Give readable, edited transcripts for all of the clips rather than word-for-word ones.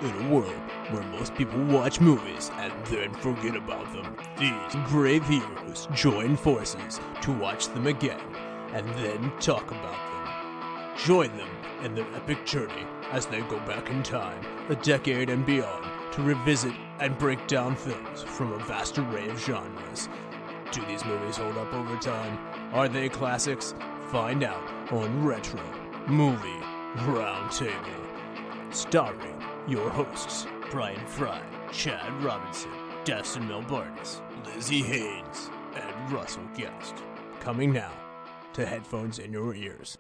In a world where most people watch movies and then forget about them, these brave heroes join forces to watch them again and then talk about them. Join them in their epic journey as they go back in time, a decade and beyond, to revisit and break down films from a vast array of genres. Do these movies hold up over time? Are they classics? Find out on Retro Movie Roundtable. Starring your hosts, Brian Fry, Chad Robinson, Dustin Melbartis, Lizzie Haynes, and Russell Guest. Coming now to headphones in your ears.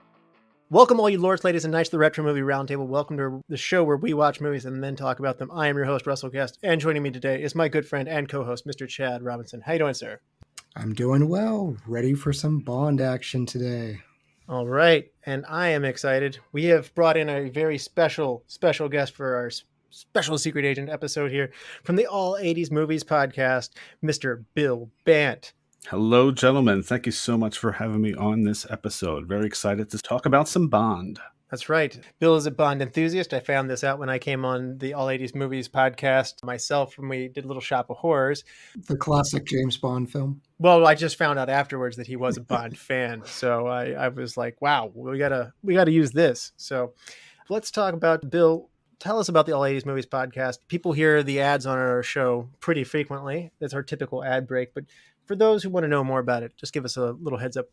Welcome all you lords, ladies, and knights to the Retro Movie Roundtable. Welcome to the show where we watch movies and then talk about them. I am your host, Russell Guest, and joining me today is my good friend and co-host, Mr. Chad Robinson. How you doing, sir? I'm doing well. Ready for some Bond action today. All right, and I am excited. We have brought in a very special guest for our special secret agent episode here from the All 80s Movies podcast, Mr. Bill Bant. Hello, gentlemen. Thank you so much for having me on this episode. Very excited to talk about some Bond. That's right. Bill is a Bond enthusiast. I found this out when I came on the All 80s Movies podcast myself when we did a little Shop of Horrors. The classic James Bond film. Well, I just found out afterwards that he was a Bond fan. So I was like, wow, we gotta use this. So let's talk about Bill. Tell us about the All 80s Movies podcast. People hear the ads on our show pretty frequently. That's our typical ad break. But for those who want to know more about it, just give us a little heads up.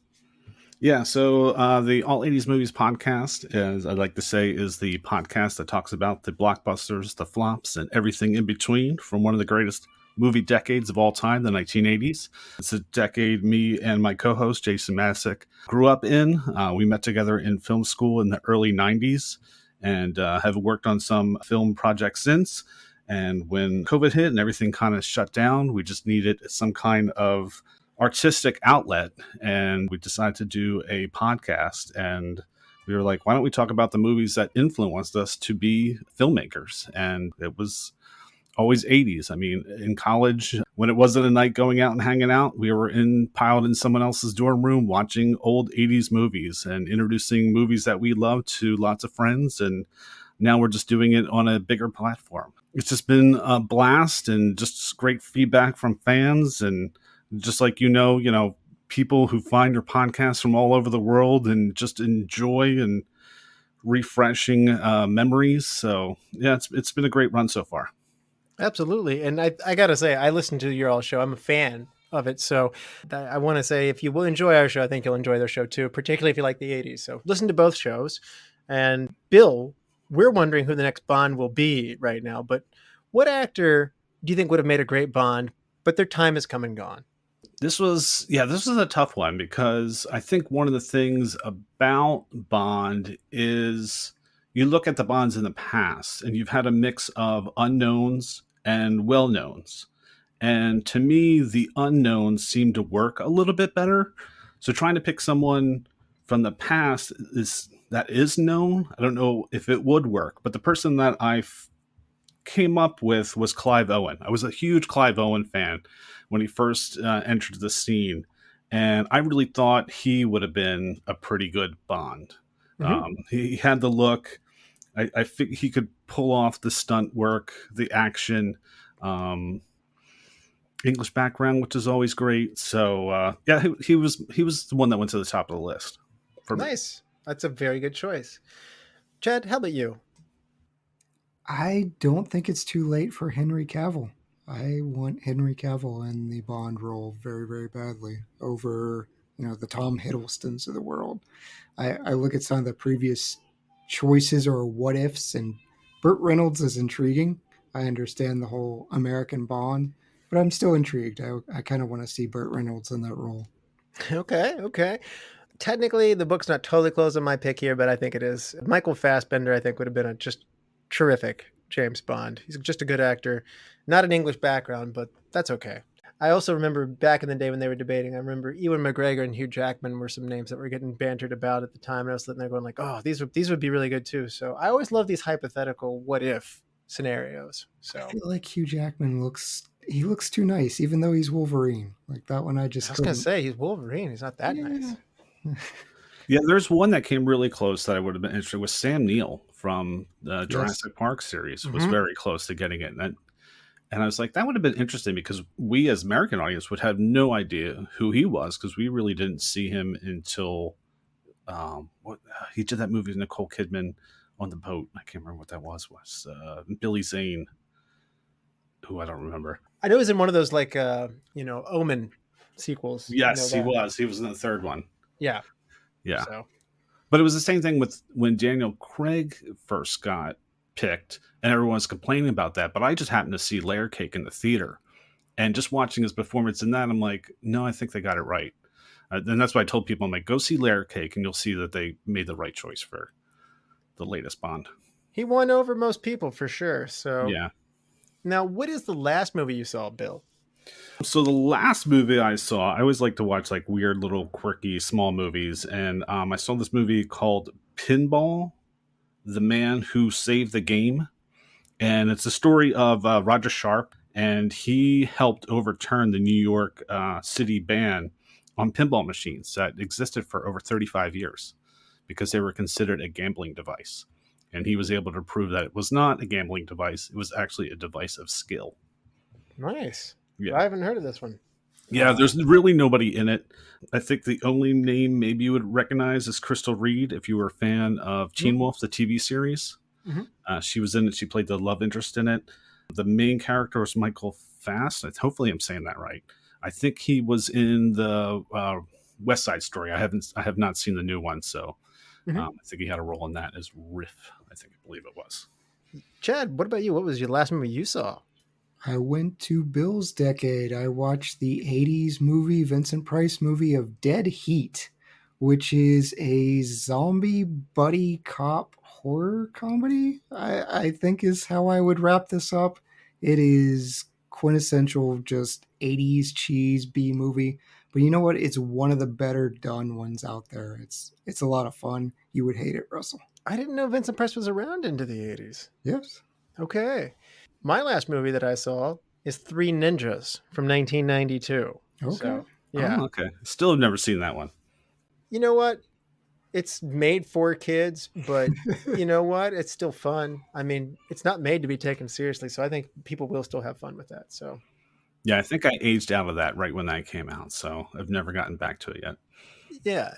Yeah, so the All 80s Movies podcast, as I like to say, is the podcast that talks about the blockbusters, the flops, and everything in between from one of the greatest movie decades of all time, the 1980s. It's a decade me and my co-host, Jason Masick, grew up in. We met together in film school in the early 90s and have worked on some film projects since. And when COVID hit and everything kind of shut down, we just needed some kind of artistic outlet, and we decided to do a podcast. And we were like, why don't we talk about the movies that influenced us to be filmmakers? And it was always 80s. I mean, in college, when it wasn't a night going out and hanging out, we were piled in someone else's dorm room watching old 80s movies and introducing movies that we loved to lots of friends. And now we're just doing it on a bigger platform. It's just been a blast and just great feedback from fans. And just like, you know, people who find your podcast from all over the world and just enjoy and refreshing memories. So yeah, it's been a great run so far. Absolutely. And I got to say, I listen to your all show. I'm a fan of it. So I want to say, if you will enjoy our show, I think you'll enjoy their show too, particularly if you like the 80s. So listen to both shows. And Bill, we're wondering who the next Bond will be right now. But what actor do you think would have made a great Bond, but their time has come and gone? This was a tough one, because I think one of the things about Bond is you look at the Bonds in the past and you've had a mix of unknowns and well-knowns. And to me, the unknowns seem to work a little bit better. So trying to pick someone from the past that is known, I don't know if it would work. But the person that I came up with was Clive Owen. I was a huge Clive Owen fan when he first entered the scene, and I really thought he would have been a pretty good Bond. Mm-hmm. He had the look. I think he could pull off the stunt work, the action, English background, which is always great. So yeah, he was the one that went to the top of the list for me. Nice. That's a very good choice. Chad, how about you? I don't think it's too late for Henry Cavill. I want Henry Cavill in the Bond role very, very badly over, the Tom Hiddlestons of the world. I look at some of the previous choices or what ifs, and Burt Reynolds is intriguing. I understand the whole American Bond, but I'm still intrigued. I kind of want to see Burt Reynolds in that role. Okay. Technically, the book's not totally closed on my pick here, but I think it is. Michael Fassbender, I think, would have been a just terrific James Bond. He's just a good actor. Not an English background, but that's okay. I also remember back in the day when they were debating, I remember Ewan McGregor and Hugh Jackman were some names that were getting bantered about at the time. And I was sitting there going like, oh, these would be really good too. So I always love these hypothetical what if scenarios. So I feel like Hugh Jackman looks too nice, even though he's Wolverine. Like that one, I was going to say he's Wolverine. He's not that nice. Yeah, there's one that came really close that I would have been interested with. Sam Neill from the Yes. Jurassic Park series was Mhm. very close to getting it. And I was like, that would have been interesting because we as American audience would have no idea who he was because we really didn't see him until what he did that movie with Nicole Kidman on the boat. I can't remember what that was Billy Zane, who I don't remember. I know he was in one of those like Omen sequels. You know Yes, he that? was. He was in the third one. Yeah. Yeah. So But it was the same thing with when Daniel Craig first got picked, and everyone was complaining about that. But I just happened to see Layer Cake in the theater, and just watching his performance in that, I'm like, no, I think they got it right. And that's why I told people, I'm like, go see Layer Cake, and you'll see that they made the right choice for the latest Bond. he won over most people for sure. So Yeah. now, what is the last movie you saw, Bill? So the last movie I saw, I always like to watch like weird little quirky small movies, and I saw this movie called Pinball: The Man Who Saved the Game, and it's the story of Roger Sharp, and he helped overturn the New York City ban on pinball machines that existed for over 35 years because they were considered a gambling device, and he was able to prove that it was not a gambling device; it was actually a device of skill. Nice. Yeah. I haven't heard of this one. Yeah, there's really nobody in it. I think the only name maybe you would recognize is Crystal Reed, if you were a fan of Teen Wolf, the TV series. Mhm. She was in it. She played the love interest in it. The main character was Michael Fast. Hopefully, I'm saying that right. I think he was in the West Side Story. I have not seen the new one, so Mhm. I think he had a role in that as Riff. I believe it was. Chad, what about you? What was your last movie you saw? I went to Bill's decade. I watched the 80s movie, Vincent Price movie of Dead Heat, which is a zombie buddy cop horror comedy, I think is how I would wrap this up. It is quintessential just 80s cheese B movie. But you know what? It's one of the better done ones out there. It's a lot of fun. You would hate it, Russell. I didn't know Vincent Price was around into the 80s. Yes. Okay. My last movie that I saw is Three Ninjas from 1992. Okay. So, yeah. Oh, okay. Still have never seen that one. You know what? It's made for kids, but you know what? It's still fun. I mean, it's not made to be taken seriously, so I think people will still have fun with that. So, Yeah, I think I aged out of that right when that came out, so I've never gotten back to it yet. yeah,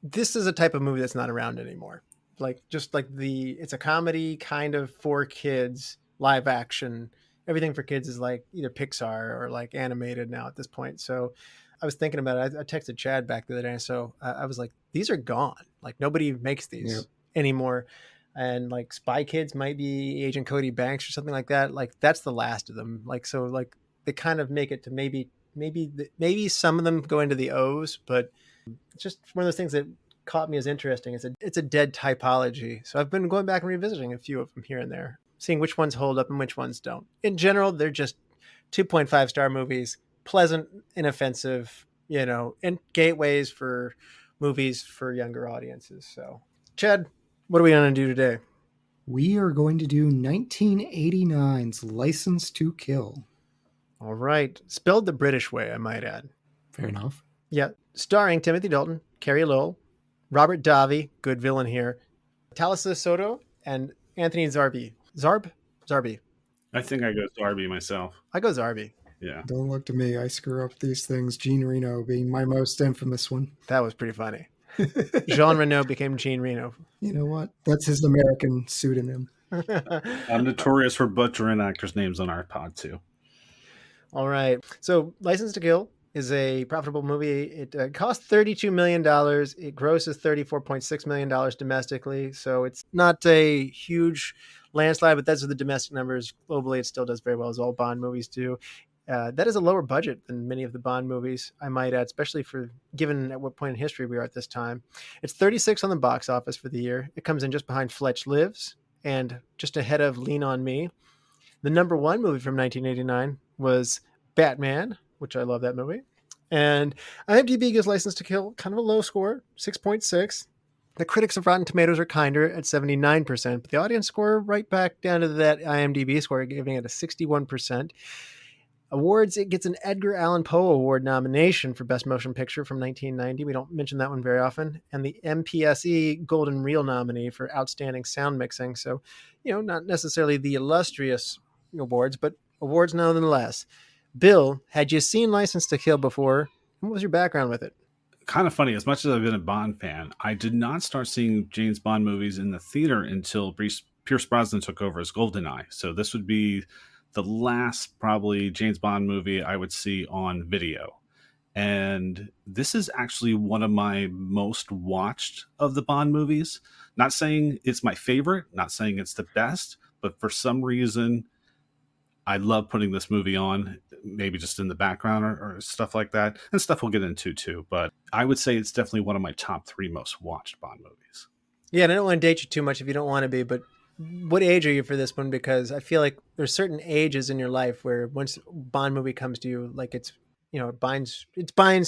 this is a type of movie that's not around anymore. It's a comedy kind of for kids, live action. Everything for kids is like either Pixar or like animated now at this point. So I was thinking about it. I texted Chad back the other day. So I was like, these are gone. Like nobody makes these anymore. And like Spy Kids might be Agent Cody Banks or something like that. Like that's the last of them. Like, so like they kind of make it to maybe some of them go into the O's, but it's just one of those things that caught me as interesting. It's a dead typology. So I've been going back and revisiting a few of them here and there, seeing which ones hold up and which ones don't. In general, they're just 2.5 star movies, pleasant, inoffensive, and gateways for movies for younger audiences. So, Chad, what are we going to do today? We are going to do 1989's License to Kill. All right. Spelled the British way, I might add. Fair enough. Yeah. Starring Timothy Dalton, Carey, Lowell, Robert Davi, good villain here, Talisa, Soto, and Anthony Zerbe. Zerbe. I think I go Darby myself. I go Zerbe. Yeah. Don't look to me. I screw up these things. Gene Reno being my most infamous one. That was pretty funny. Jean Reno became Gene Reno. You know what? That's his American pseudonym. I'm notorious for butchering actors' names on our pod, too. All right. So License to Kill is a profitable movie. It cost $32 million. It grosses $34.6 million domestically. So it's not a huge landslide, but those are the domestic numbers. Globally, it still does very well, as all Bond movies do. That is a lower budget than many of the Bond movies, I might add, especially for given at what point in history we are at this time. It's 36 on the box office for the year. It comes in just behind Fletch Lives and just ahead of Lean on Me. The number one movie from 1989 was Batman, which I love that movie. And IMDb gives License to Kill kind of a low score, 6.6. The critics of Rotten Tomatoes are kinder at 79%, but the audience score right back down to that IMDb score, giving it a 61%. Awards, it gets an Edgar Allan Poe Award nomination for Best Motion Picture from 1990. We don't mention that one very often. And the MPSE Golden Reel nominee for Outstanding Sound Mixing. So, not necessarily the illustrious awards, but awards nonetheless. Bill, had you seen License to Kill before? What was your background with it? Kind of funny. As much as I've been a Bond fan, I did not start seeing James Bond movies in the theater until Pierce Brosnan took over as GoldenEye. So this would be the last probably James Bond movie I would see on video. And this is actually one of my most watched of the Bond movies. Not saying it's my favorite, not saying it's the best, but for some reason, I love putting this movie on, maybe just in the background or stuff like that. And stuff we'll get into too. But I would say it's definitely one of my top 3 most watched Bond movies. Yeah, and I don't want to date you too much if you don't want to be, but what age are you for this one? Because I feel like there's certain ages in your life where once a Bond movie comes to you, like it binds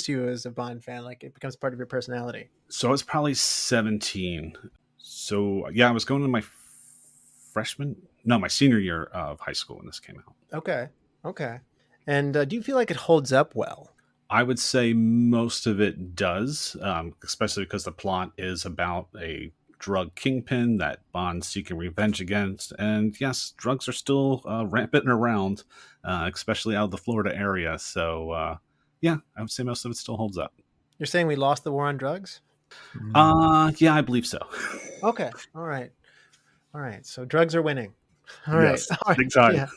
to you as a Bond fan, like it becomes part of your personality. So I was probably 17. So yeah, I was going to my senior year of high school when this came out. Okay. And do you feel like it holds up well? I would say most of it does, especially because the plot is about a drug kingpin that Bond's seeking revenge against. And yes, drugs are still rampant and around, especially out of the Florida area. So yeah, I would say most of it still holds up. You're saying we lost the war on drugs? Yeah, I believe so. Okay. All right. So drugs are winning. All right. Yes, big time. Yeah.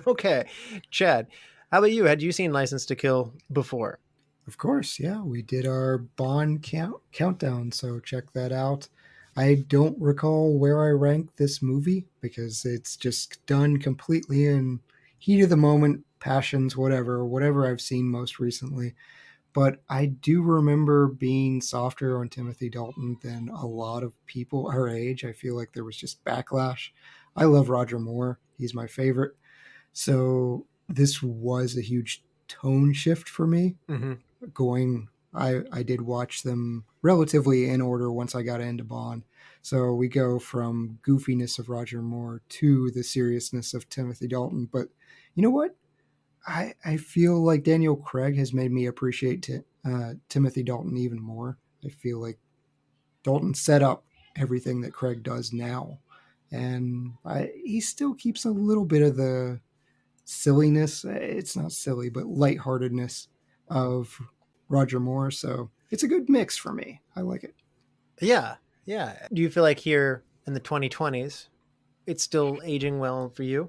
Okay. Chad, how about you? Had you seen License to Kill before? Of course, yeah. We did our Bond countdown, so check that out. I don't recall where I ranked this movie because it's just done completely in heat of the moment, passions, whatever I've seen most recently. But I do remember being softer on Timothy Dalton than a lot of people our age. I feel like there was just backlash. I love Roger Moore. He's my favorite. So this was a huge tone shift for me. Mm-hmm. I did watch them relatively in order once I got into Bond. So we go from goofiness of Roger Moore to the seriousness of Timothy Dalton. But you know what? I feel like Daniel Craig has made me appreciate Timothy Dalton even more. I feel like Dalton set up everything that Craig does now. And he still keeps a little bit of the silliness. It's not silly, but lightheartedness of Roger Moore. So it's a good mix for me. I like it. Yeah. Do you feel like here in the 2020s, it's still aging well for you?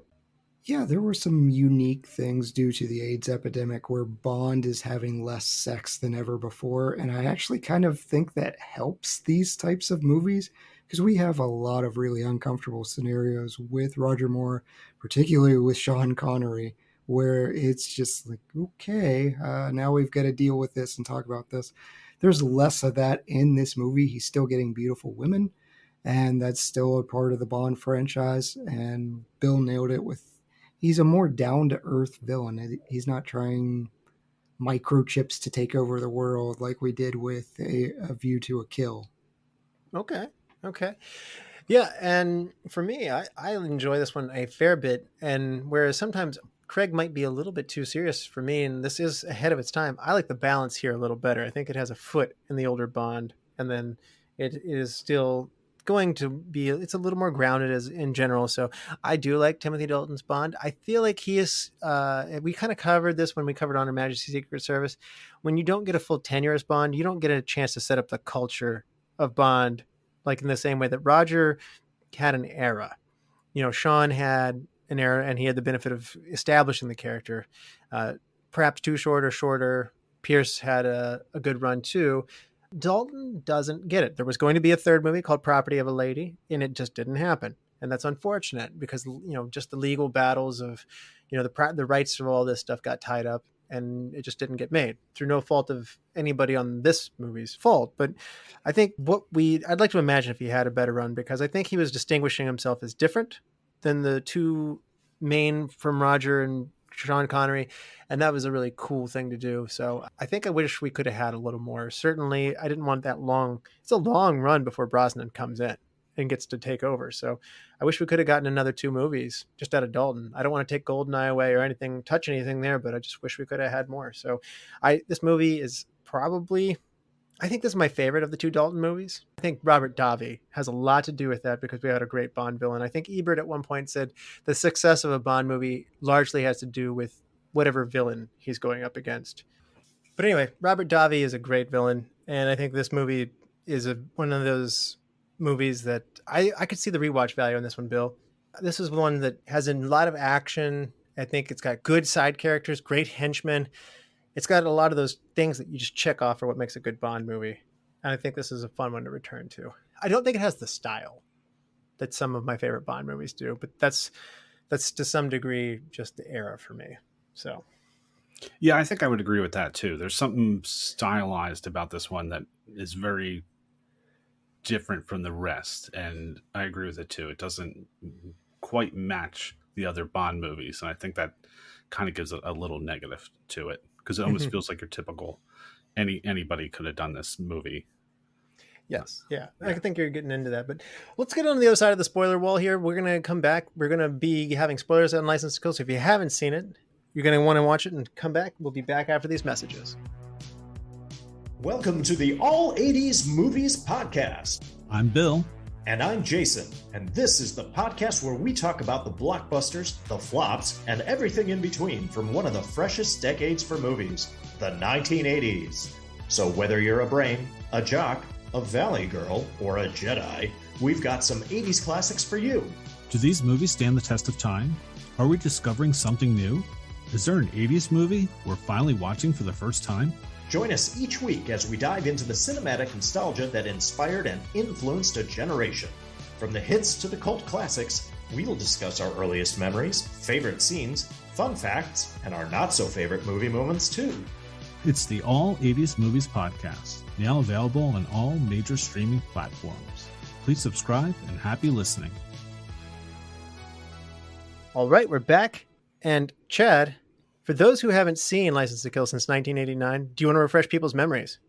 Yeah, there were some unique things due to the AIDS epidemic where Bond is having less sex than ever before. And I actually kind of think that helps these types of movies because we have a lot of really uncomfortable scenarios with Roger Moore, particularly with Sean Connery, where it's just like, okay, now we've got to deal with this and talk about this. There's less of that in this movie. He's still getting beautiful women, and that's still a part of the Bond franchise. And Bill nailed it with he's a more down-to-earth villain. He's not trying microchips to take over the world like we did with a View to a Kill. Okay. Yeah, and for me, I enjoy this one a fair bit. And whereas sometimes Craig might be a little bit too serious for me, and this is ahead of its time, I like the balance here a little better. I think it has a foot in the older Bond, and then it is still going to be, it's a little more grounded as in general. So I do like Timothy Dalton's Bond. I feel like he is, we kind of covered this when we covered On Her Majesty's Secret Service. When you don't get a full tenure as Bond, you don't get a chance to set up the culture of Bond, like in the same way that Roger had an era. Sean had an era and he had the benefit of establishing the character, perhaps too short or shorter. Pierce had a good run too. Dalton doesn't get it. There was going to be a third movie called Property of a Lady, and it just didn't happen. And that's unfortunate because, just the legal battles of, the rights of all this stuff got tied up and it just didn't get made through no fault of anybody on this movie's fault. But I think I'd like to imagine if he had a better run, because I think he was distinguishing himself as different than the two main from Roger and Sean Connery, and that was a really cool thing to do. So I think I wish we could have had a little more. Certainly, I didn't want that long. It's a long run before Brosnan comes in. and gets to take over. So I wish we could have gotten another 2 movies just out of Dalton. I don't want to take Goldeneye away or touch anything there, but I just wish we could have had more. So this movie is probably, I think this is my favorite of the 2 Dalton movies. I think Robert Davi has a lot to do with that because we had a great Bond villain. I think Ebert at one point said the success of a Bond movie largely has to do with whatever villain he's going up against. But anyway, Robert Davi is a great villain. And I think this movie is one of those movies that I could see the rewatch value in this one, Bill. This is one that has a lot of action. I think it's got good side characters, great henchmen. It's got a lot of those things that you just check off for what makes a good Bond movie. And I think this is a fun one to return to. I don't think it has the style that some of my favorite Bond movies do, but that's to some degree just the era for me. So, yeah, I think I would agree with that too. There's something stylized about this one that is very different from the rest, and I agree with it too. It doesn't quite match the other Bond movies, and I think that kind of gives a little negative to it because it almost feels like your typical anybody could have done this movie. Yes, yeah, I think you're getting into that, but let's get on the other side of the spoiler wall here. We're gonna come back. We're gonna be having spoilers on License to Kill. So if you haven't seen it, you're gonna want to watch it and come back. We'll be back after these messages. Welcome to the All 80s Movies Podcast. I'm Bill. And I'm Jason. And this is the podcast where we talk about the blockbusters, the flops, and everything in between from one of the freshest decades for movies, the 1980s. So whether you're a brain, a jock, a valley girl, or a Jedi, we've got some 80s classics for you. Do these movies stand the test of time? Are we discovering something new? Is there an 80s movie we're finally watching for the first time? Join us each week as we dive into the cinematic nostalgia that inspired and influenced a generation. From the hits to the cult classics, we'll discuss our earliest memories, favorite scenes, fun facts, and our not-so-favorite movie moments, too. It's the All 80s Movies Podcast, now available on all major streaming platforms. Please subscribe and happy listening. All right, we're back. And Chad, for those who haven't seen License to Kill since 1989, do you want to refresh people's memories?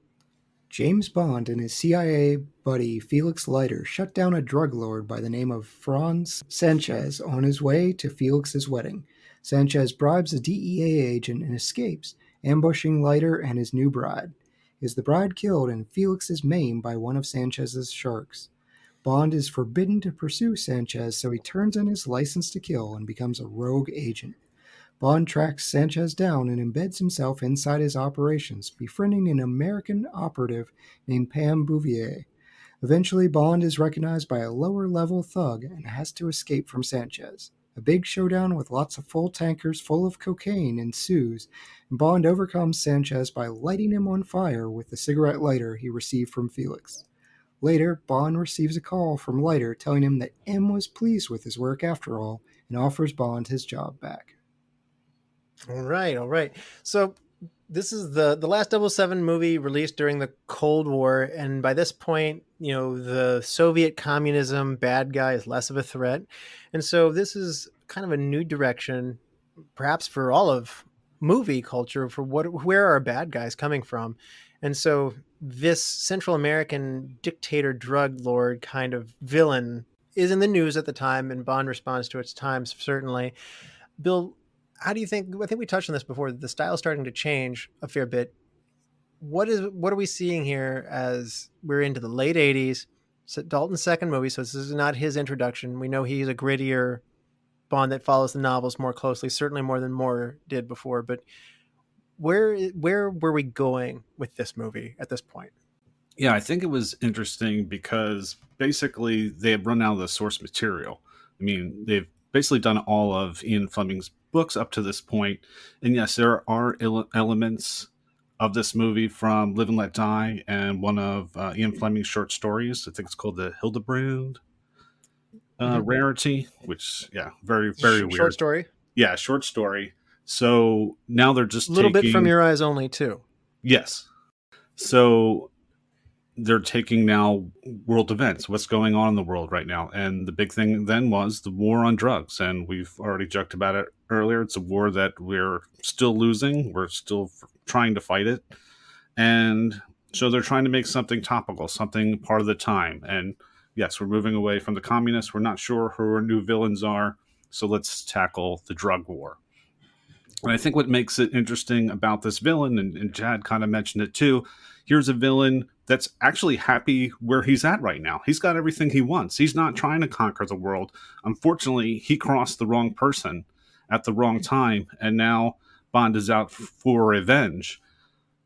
James Bond and his CIA buddy Felix Leiter shut down a drug lord by the name of Franz Sanchez on his way to Felix's wedding. Sanchez bribes a DEA agent and escapes, ambushing Leiter and his new bride. Is the bride killed and Felix is maimed by one of Sanchez's sharks. Bond is forbidden to pursue Sanchez, so he turns in his license to kill and becomes a rogue agent. Bond tracks Sanchez down and embeds himself inside his operations, befriending an American operative named Pam Bouvier. Eventually, Bond is recognized by a lower-level thug and has to escape from Sanchez. A big showdown with lots of full tankers full of cocaine ensues, and Bond overcomes Sanchez by lighting him on fire with the cigarette lighter he received from Felix. Later, Bond receives a call from Leiter telling him that M was pleased with his work after all and offers Bond his job back. All right. So this is the last 007 movie released during the Cold War. And by this point, the Soviet communism bad guy is less of a threat. And so this is kind of a new direction, perhaps for all of movie culture, for where are bad guys coming from? And so this Central American dictator drug lord kind of villain is in the news at the time, and Bond responds to its times, certainly. Bill, how do you think? I think we touched on this before. The style's starting to change a fair bit. What are we seeing here as we're into the late 80s? So Dalton's second movie, so this is not his introduction. We know he's a grittier Bond that follows the novels more closely, certainly more than Moore did before. But where were we going with this movie at this point? Yeah, I think it was interesting because basically they had run out of the source material. I mean, they've basically done all of Ian Fleming's books up to this point. And yes, there are elements of this movie from Live and Let Die and one of Ian Fleming's short stories. I think it's called the Hildebrand Rarity, which, very, very weird. Short story? Yeah, short story. So now they're just a little bit From Your Eyes Only, too. Yes. So they're taking now world events, what's going on in the world right now. And the big thing then was the war on drugs. And we've already joked about it earlier. It's a war that we're still losing. We're still trying to fight it. And so they're trying to make something topical, something part of the time. And yes, we're moving away from the communists. We're not sure who our new villains are. So let's tackle the drug war. And I think what makes it interesting about this villain, and Chad kind of mentioned it too, here's a villain that's actually happy where he's at right now. He's got everything he wants. He's not trying to conquer the world. Unfortunately, he crossed the wrong person at the wrong time, and now Bond is out for revenge.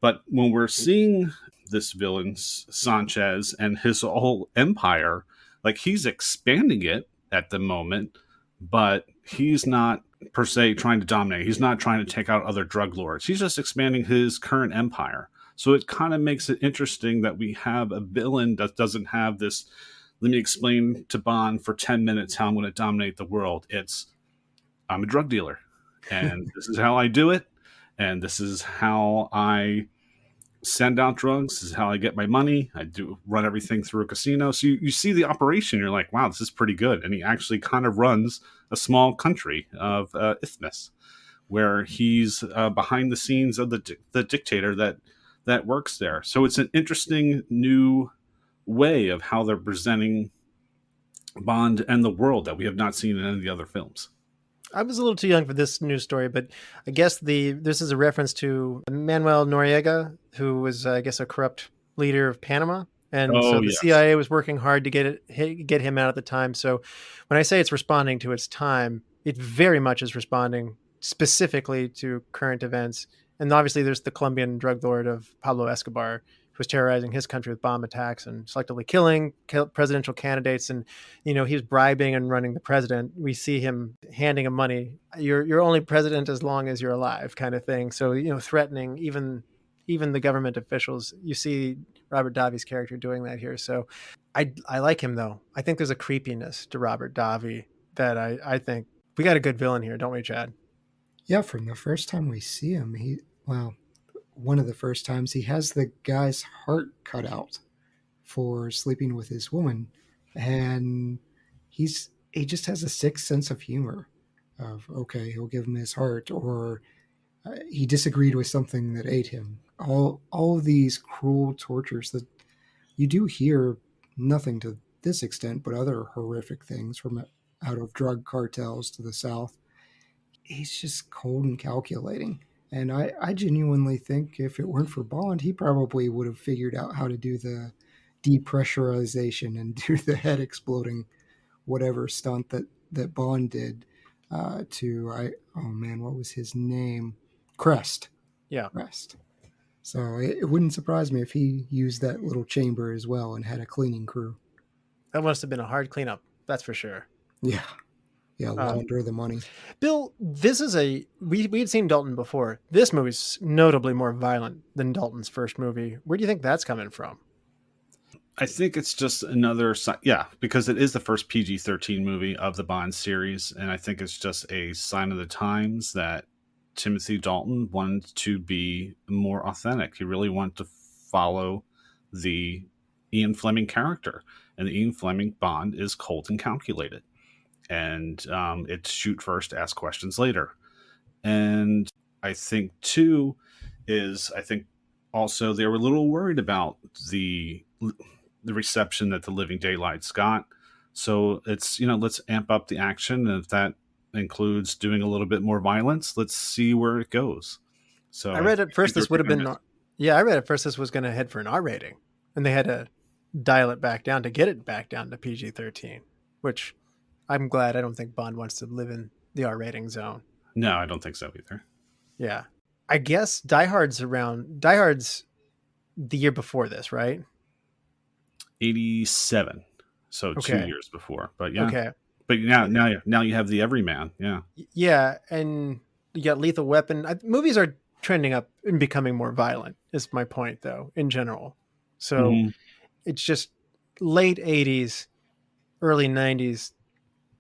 But when we're seeing this villain, Sanchez, and his whole empire, like, he's expanding it at the moment, but he's not per se trying to dominate. He's not trying to take out other drug lords. He's just expanding his current empire. So it kind of makes it interesting that we have a villain that doesn't have this, let me explain to Bond for 10 minutes how I'm going to dominate the world. It's, I'm a drug dealer, and this is how I do it, and this is how I send out drugs. This is how I get my money. I do run everything through a casino. So you see the operation, you're like, wow, this is pretty good. And he actually kind of runs a small country of Isthmus, where he's behind the scenes of the dictator that works there. So it's an interesting new way of how they're presenting Bond and the world that we have not seen in any of the other films. I was a little too young for this news story, but I guess this is a reference to Manuel Noriega, who was, I guess, a corrupt leader of Panama. And so the CIA was working hard to get him out at the time. So when I say it's responding to its time, it very much is responding specifically to current events. And obviously there's the Colombian drug lord of Pablo Escobar, who was terrorizing his country with bomb attacks and selectively killing presidential candidates. And, he was bribing and running the president. We see him handing him money. You're only president as long as you're alive, kind of thing. So, threatening even the government officials. You see Robert Davi's character doing that here. So I like him, though. I think there's a creepiness to Robert Davi that I think we got a good villain here, don't we, Chad? Yeah, from the first time we see him, one of the first times, he has the guy's heart cut out for sleeping with his woman, and he just has a sick sense of humor of, okay, he'll give him his heart, or he disagreed with something that ate him. All of these cruel tortures that you do hear, nothing to this extent, but other horrific things from out of drug cartels to the south. He's just cold and calculating. And I genuinely think if it weren't for Bond, he probably would have figured out how to do the depressurization and do the head exploding, whatever stunt that Bond did what was his name? Crest. Yeah. Crest. So it wouldn't surprise me if he used that little chamber as well and had a cleaning crew. That must have been a hard cleanup. That's for sure. Yeah. Yeah, launder the money. Bill, this is we had seen Dalton before. This movie's notably more violent than Dalton's first movie. Where do you think that's coming from? I think it's just another, because it is the first PG-13 movie of the Bond series, and I think it's just a sign of the times that Timothy Dalton wanted to be more authentic. He really wanted to follow the Ian Fleming character, and the Ian Fleming Bond is cold and calculated. And it's shoot first, ask questions later. And I think, too, also they were a little worried about the reception that The Living Daylights got. So it's, let's amp up the action. And if that includes doing a little bit more violence, let's see where it goes. So I read at first this would have been, I read at first this was going to head for an R rating. And they had to dial it back down to get it back down to PG-13, which... I'm glad. I don't think Bond wants to live in the R rating zone. No, I don't think so either. Yeah. I guess Die Hard's the year before this, right? 87. So okay. 2 years before. But yeah. Okay. But now you have the Everyman. Yeah. Yeah. And you got Lethal Weapon. Movies are trending up and becoming more violent, is my point, though, in general. So It's just late 80s, early 90s.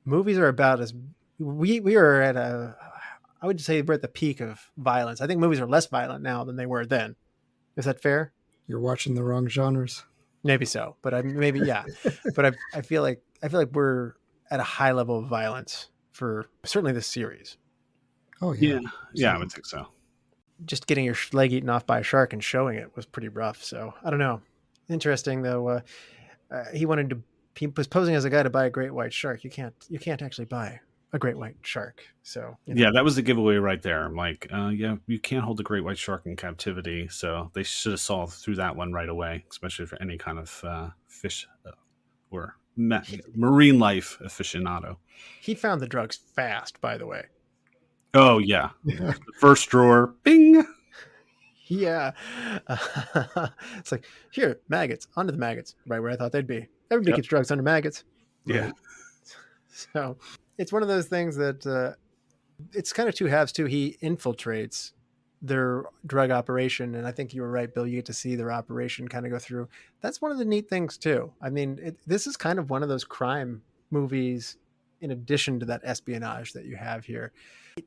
Movies are about as we are at I would say we're at the peak of violence. I think movies are less violent now than they were then. Is that fair? You're watching the wrong genres. Maybe so, but but I feel like we're at a high level of violence for certainly this series. Oh yeah. Yeah, I would think so. Just getting your leg eaten off by a shark and showing it was pretty rough. So I don't know. Interesting though. He wanted to he was posing as a guy to buy a great white shark. You can't actually buy a great white shark. So Yeah, that was the giveaway right there. I'm like, yeah, you can't hold a great white shark in captivity. So they should have saw through that one right away, especially for any kind of fish or marine life aficionado. he found the drugs fast, by the way. Oh, yeah. Yeah. The first drawer, bing. Yeah. It's like, here, maggots, onto the maggots, right where I thought they'd be. Everybody Yep. gets drugs under maggots. Yeah. So it's one of those things that it's kind of two halves too. He infiltrates their drug operation. And I think you were right, Bill. You get to see their operation kind of go through. That's one of the neat things too. I mean, this is kind of one of those crime movies in addition to that espionage that you have here.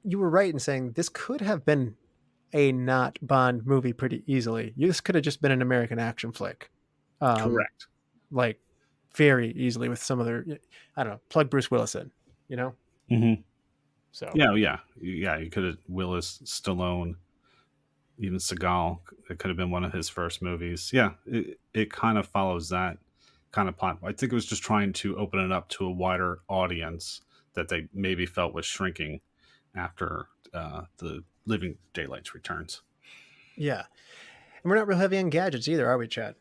You were right in saying this could have been a not Bond movie pretty easily. This could have just been an American action flick. Correct. Like very easily with some other, I don't know, plug Bruce Willis in, you know? Mm-hmm. So Yeah. You could have Willis, Stallone, even Seagal. It could have been one of his first movies. Yeah, it kind of follows that kind of plot. I think it was just trying to open it up to a wider audience that they maybe felt was shrinking after the Living Daylights returns. yeah. And we're not real heavy on gadgets either, are we, Chad?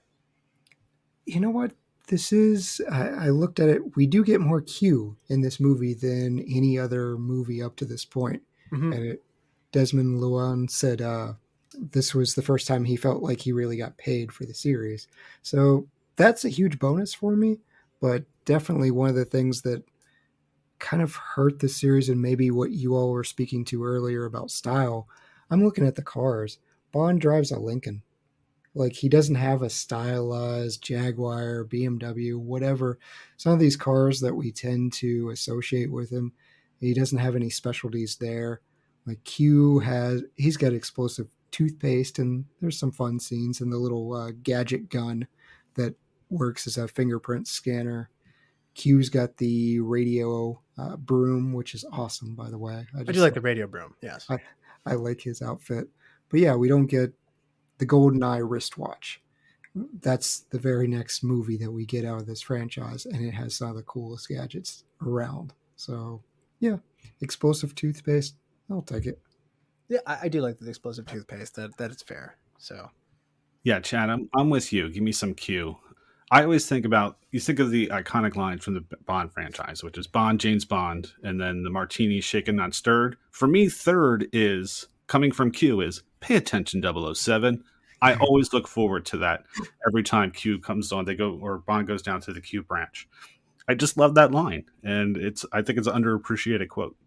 You know what? This is, I looked at it. We do get more Q in this movie than any other movie up to this point. Mm-hmm. And Desmond Llewelyn said this was the first time he felt like he really got paid for the series. So that's a huge bonus for me, but definitely one of the things that kind of hurt the series, and maybe what you all were speaking to earlier about style. I'm looking at the cars. Bond drives a Lincoln. Like, he doesn't have a stylized Jaguar, BMW, whatever. Some of these cars that we tend to associate with him, he doesn't have any specialties there. Like he's got explosive toothpaste, and there's some fun scenes, and the little gadget gun that works as a fingerprint scanner. Q's got the radio broom, which is awesome, by the way. I do like the radio broom, yes. I like his outfit. But yeah, we don't get the GoldenEye wristwatch. That's the very next movie that we get out of this franchise, and it has some of the coolest gadgets around. So yeah, explosive toothpaste, I'll take it. Yeah, I do like the explosive toothpaste. That is fair. So Yeah, Chad, I'm with you. Give me some Q. I always think of the iconic lines from the Bond franchise, which is Bond, James Bond, and then the martini shaken, not stirred. For me, third is coming from Q is pay attention, 007. I always look forward to that every time Q comes on. Bond goes down to the Q branch. I just love that line, and I think it's an underappreciated quote.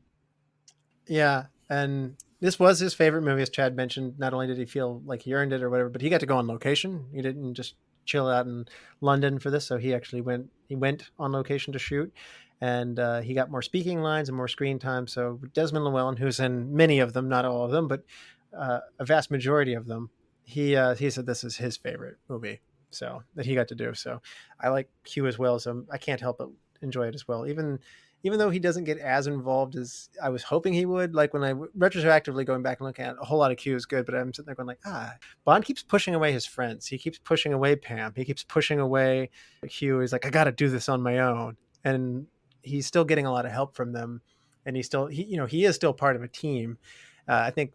yeah, and this was his favorite movie, as Chad mentioned. Not only did he feel like he earned it or whatever, but he got to go on location. He didn't just chill out in London for this, so he actually went on location to shoot, and he got more speaking lines and more screen time. So Desmond Llewelyn, who's in many of them, not all of them, but a vast majority of them, he said this is his favorite movie, so that he got to do. So I like Q as well, so I can't help but enjoy it as well, even though he doesn't get as involved as I was hoping he would. Like, when I retroactively going back and looking at a whole lot of Q is good, but I'm sitting there going like, Bond keeps pushing away his friends. He keeps pushing away Pam. He keeps pushing away Q. He's like, I got to do this on my own. And he's still getting a lot of help from them. And he is still part of a team. I think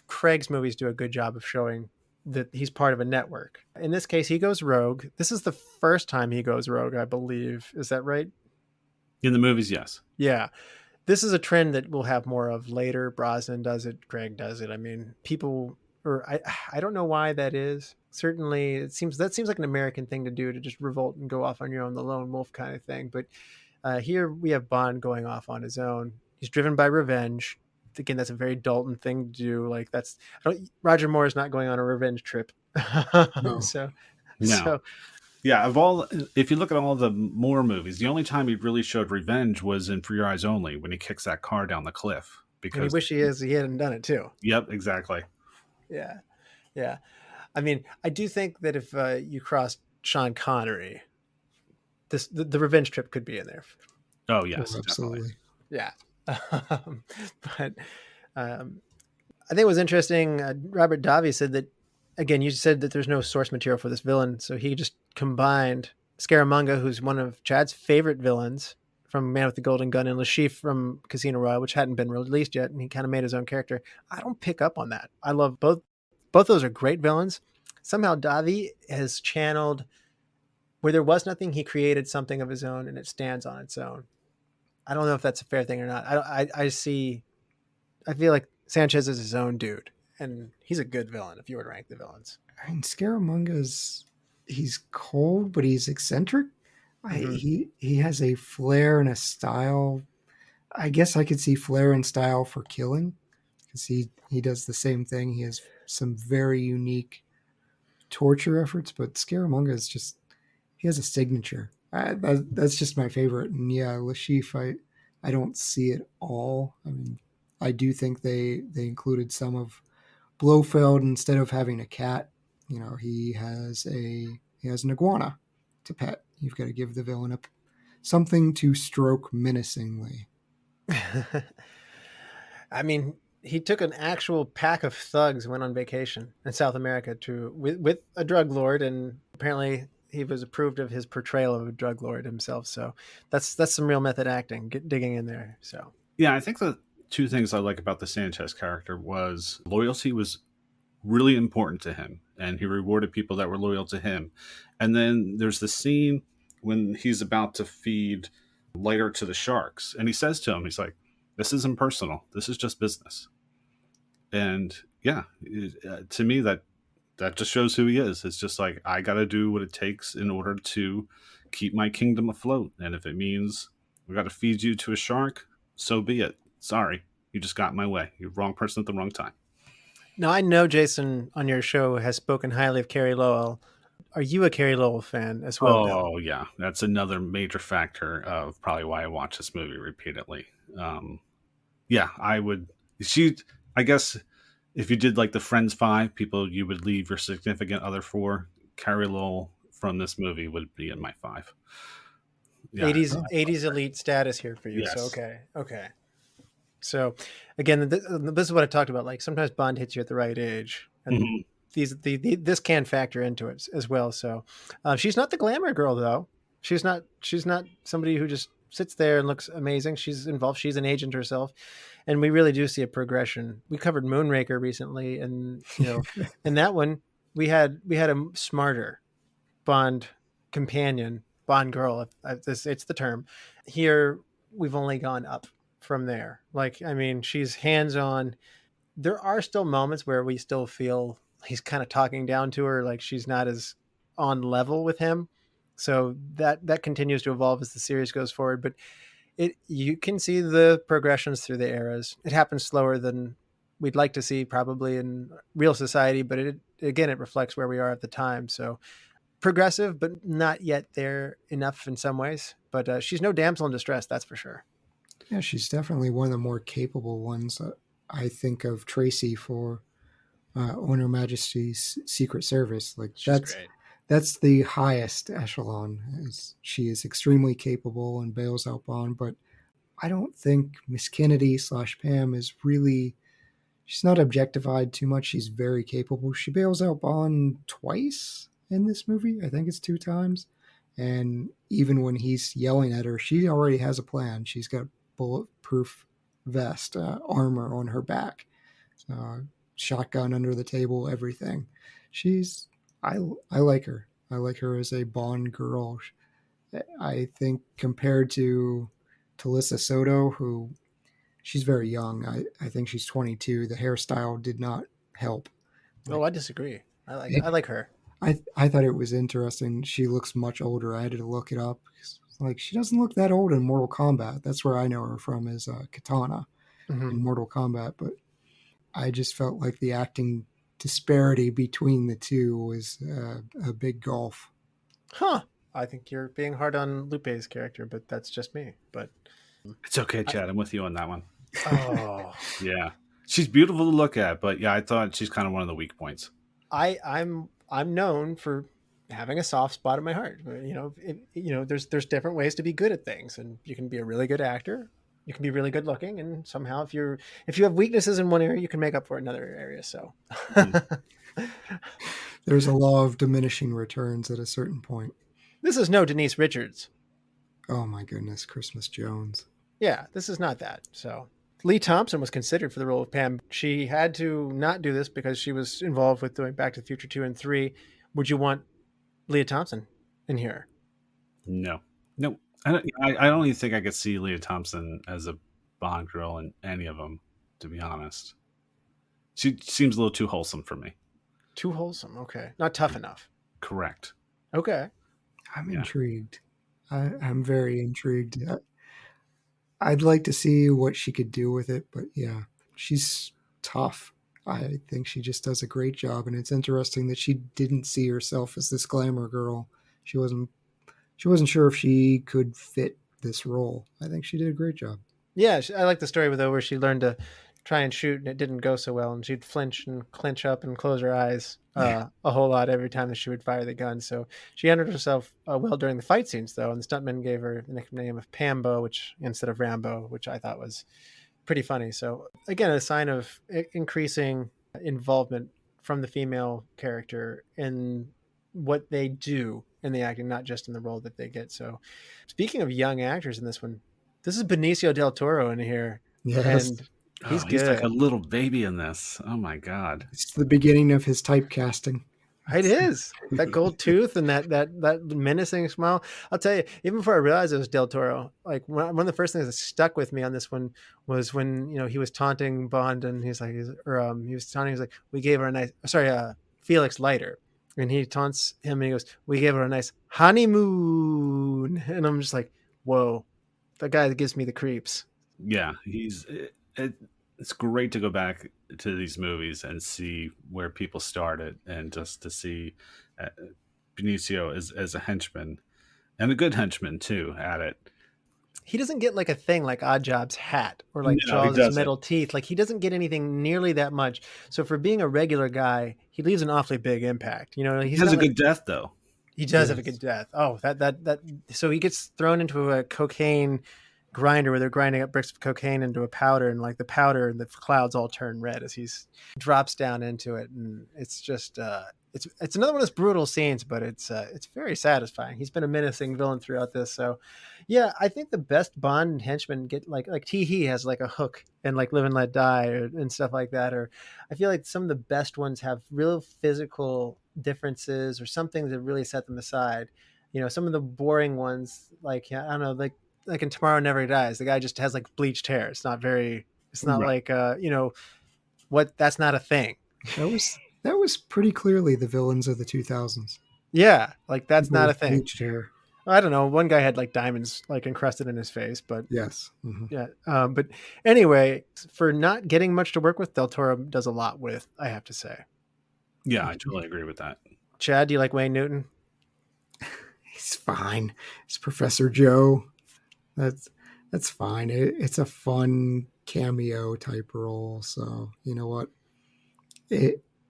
Craig's movies do a good job of showing that he's part of a network. In this case, he goes rogue. This is the first time he goes rogue, I believe. Is that right? In the movies, yes. Yeah. This is a trend that we'll have more of later. Brosnan does it. Craig does it. I mean, I don't know why that is. Certainly, that seems like an American thing to do, to just revolt and go off on your own, the lone wolf kind of thing. But here we have Bond going off on his own. He's driven by revenge. Again, that's a very Dalton thing to do. Like, Roger Moore is not going on a revenge trip. No. So, Yeah, if you look at all the Moore movies, the only time he really showed revenge was in For Your Eyes Only, when he kicks that car down the cliff. And he wish he hadn't done it too. Yep, exactly. Yeah. I mean, I do think that if you crossed Sean Connery, the revenge trip could be in there. Oh yes, absolutely. Yeah. But I think it was interesting. Robert Davi said that, again, you said that there's no source material for this villain, so he just combined Scaramanga, who's one of Chad's favorite villains from Man with the Golden Gun, and Lashif from Casino Royale, which hadn't been released yet, and he kind of made his own character. I don't pick up on that. I love both. Both those are great villains. Somehow Davi has channeled where there was nothing, he created something of his own, and it stands on its own. I don't know if that's a fair thing or not. I feel like Sanchez is his own dude, and he's a good villain if you were to rank the villains. I mean, Scaramanga's, he's cold, but he's eccentric. He has a flair and a style. I guess I could see flair and style for killing, because he does the same thing. He has some very unique torture efforts, but Scaramanga is just, he has a signature. That's just my favorite. And yeah, Lashif, I don't see it all. I mean, I do think they included some of Blofeld. Instead of having a cat, he has an iguana to pet. You've got to give the villain something to stroke menacingly. I mean, he took an actual pack of thugs and went on vacation in South America with a drug lord, and apparently he was approved of his portrayal of a drug lord himself. So that's some real method acting, digging in there. So yeah, I think the two things I like about the Sanchez character was loyalty was really important to him, and he rewarded people that were loyal to him. And then there's the scene when he's about to feed Lighter to the sharks, and he says to him, he's like, "This isn't personal. This is just business." And yeah, to me that just shows who he is. It's just like, I got to do what it takes in order to keep my kingdom afloat, and if it means we got to feed you to a shark, so be it. Sorry, you just got in my way. You're the wrong person at the wrong time. Now, I know Jason on your show has spoken highly of Carey Lowell. Are you a Carey Lowell fan as well? Oh, yeah. That's another major factor of probably why I watch this movie repeatedly. Yeah, I would. I guess if you did like the Friends 5, people you would leave your significant other for, Carey Lowell from this movie would be in my 5. Yeah. 80s elite status here for you. Yes. So, okay. So, again, this is what I talked about. Like, sometimes Bond hits you at the right age, and this can factor into it as well. So, she's not the glamour girl, though. She's not somebody who just sits there and looks amazing. She's involved. She's an agent herself, and we really do see a progression. We covered Moonraker recently, and in that one we had a smarter Bond companion, Bond girl. It's the term. Here we've only gone up from there. Like, I mean, she's hands-on. There are still moments where we still feel he's kind of talking down to her, like she's not as on level with him. So that continues to evolve as the series goes forward. But you can see the progressions through the eras. It happens slower than we'd like to see probably in real society, but it reflects where we are at the time. So progressive, but not yet there enough in some ways. But she's no damsel in distress, that's for sure. Yeah, she's definitely one of the more capable ones. I think of Tracy for On Her Majesty's Secret Service. Like, that's the highest echelon. She is extremely capable and bails out Bond, but I don't think Miss Kennedy / Pam is really, she's not objectified too much. She's very capable. She bails out Bond twice in this movie. I think it's 2 times. And even when he's yelling at her, she already has a plan. She's got bulletproof vest, armor on her back, shotgun under the table, everything. I like her. I like her as a Bond girl. I think compared to Talisa Soto, who she's very young. I think she's 22. The hairstyle did not help. Oh, I disagree. I like her. I thought it was interesting. She looks much older. I had to look it up. Like, she doesn't look that old in Mortal Kombat. That's where I know her from, is Katana in Mortal Kombat. But I just felt like the acting disparity between the two was a big gulf. Huh. I think you're being hard on Lupe's character, but that's just me. But it's okay, Chad. I'm with you on that one. Oh. Yeah. She's beautiful to look at, but yeah, I thought she's kind of one of the weak points. I'm known for having a soft spot in my heart. There's different ways to be good at things, and you can be a really good actor. You can be really good looking, and somehow if you have weaknesses in one area, you can make up for it in another area. So there's a law of diminishing returns at a certain point. This is no Denise Richards. Oh my goodness, Christmas Jones. Yeah, this is not that. So Lee Thompson was considered for the role of Pam. She had to not do this because she was involved with doing Back to the Future 2 and 3. Would you want Leah Thompson in here? No. I don't even think I could see Leah Thompson as a Bond girl in any of them, to be honest. She seems a little too wholesome for me. Too wholesome. Okay. Not tough enough. Correct. Okay. I'm Yeah. intrigued. I'm very intrigued. I'd like to see what she could do with it, but yeah, she's tough. I think she just does a great job, and it's interesting that she didn't see herself as this glamour girl. She wasn't sure if she could fit this role. I think she did a great job. Yeah, I like the story with her where she learned to try and shoot and it didn't go so well, and she'd flinch and clench up and close her eyes a whole lot every time that she would fire the gun. So she handled herself well during the fight scenes, though, and the stuntman gave her the nickname of Pambo, which instead of Rambo, which I thought was pretty funny. So again, a sign of increasing involvement from the female character in what they do in the acting, not just in the role that they get. So speaking of young actors in this one, this is Benicio del Toro in here. Yes. And he's good. He's like a little baby in this. Oh my God. It's the beginning of his typecasting. It is. That gold tooth and that menacing smile. I'll tell you, even before I realized it was Del Toro, like one of the first things that stuck with me on this one was when, he was taunting Bond and he was taunting, he's like, we gave her a nice, Felix Leiter. And he taunts him and he goes, we gave her a nice honeymoon. And I'm just like, whoa, that guy gives me the creeps. Yeah, it's great to go back to these movies and see where people started, and just to see Benicio as a henchman, and a good henchman too at it. He doesn't get like a thing like Oddjob's hat or like No, he Jaws' doesn't. metal teeth. Like he doesn't get anything nearly that much. So for being a regular guy, he leaves an awfully big impact. He has a good death though. He does have a good death. Oh, that. So he gets thrown into a cocaine grinder where they're grinding up bricks of cocaine into a powder, and like the powder and the clouds all turn red as he's drops down into it, and it's just it's another one of those brutal scenes, but it's very satisfying. He's been a menacing villain throughout this, so yeah, I think the best Bond henchmen get like Tee has like a hook and like Live and Let Die and stuff like that, or I feel like some of the best ones have real physical differences or something that really set them aside. Some of the boring ones, like I don't know, like in Tomorrow Never Dies, the guy just has like bleached hair. It's not right. Like that's not a thing. That was pretty clearly the villains of the 2000s. Yeah, like that's People not a with thing. bleached hair. I don't know. One guy had like diamonds like encrusted in his face, but Yes. Mm-hmm. yeah. But anyway, for not getting much to work with, Del Toro does a lot with, I have to say. Yeah, I totally agree with that. Chad, do you like Wayne Newton? He's fine. It's Professor Joe. That's fine. It's a fun cameo type role. So you know what?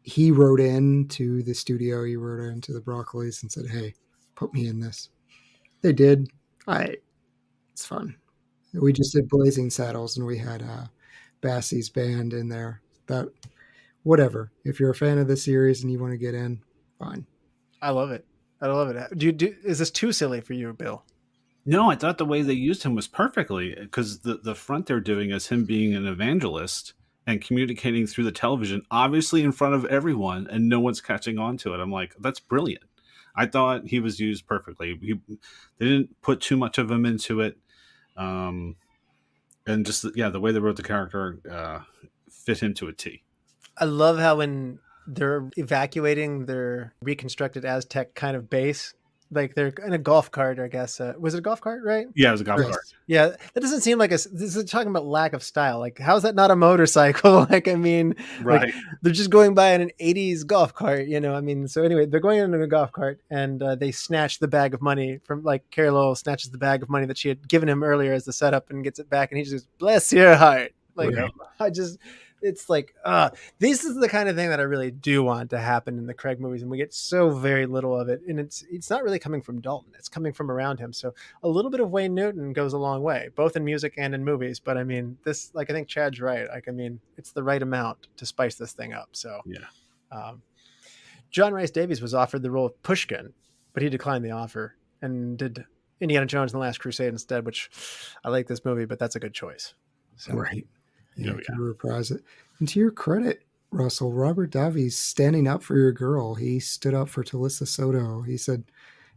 He wrote into the studio. He wrote into the Broccolis and said, "Hey, put me in this." They did. It's fun. We just did Blazing Saddles, and we had Bassie's band in there. Whatever. If you're a fan of the series and you want to get in, fine. I love it. Is this too silly for you, Bill? No, I thought the way they used him was perfectly, because the front they're doing is him being an evangelist and communicating through the television, obviously in front of everyone, and no one's catching on to it. I'm like, that's brilliant. I thought he was used perfectly. They didn't put too much of him into it. And just, the way they wrote the character fit him to a T. I love how when they're evacuating their reconstructed Aztec kind of base, like they're in a golf cart, I guess. Was it a golf cart, right? Yeah, it was a golf cart. Yeah, that doesn't seem like this is talking about lack of style. Like, how is that not a motorcycle? Like, I mean, right. Like, they're just going by in an 80s golf cart, I mean, so anyway, they're going in a golf cart and they snatch the bag of money from, like, Carey Lowell snatches the bag of money that she had given him earlier as the setup and gets it back. And he just goes, bless your heart. Like, right. It's like, this is the kind of thing that I really do want to happen in the Craig movies, and we get so very little of it. And it's not really coming from Dalton; it's coming from around him. So a little bit of Wayne Newton goes a long way, both in music and in movies. But I mean, this, like, I think Chad's right. Like, I mean, it's the right amount to spice this thing up. So yeah. John Rhys Davies was offered the role of Pushkin, but he declined the offer. and did Indiana Jones and the Last Crusade instead, which I like this movie, but that's a good choice. So. Right. Yeah, Oh, can reprise it. And to your credit, Russell, Robert Davi's standing up for your girl. He stood up for Talisa Soto. He said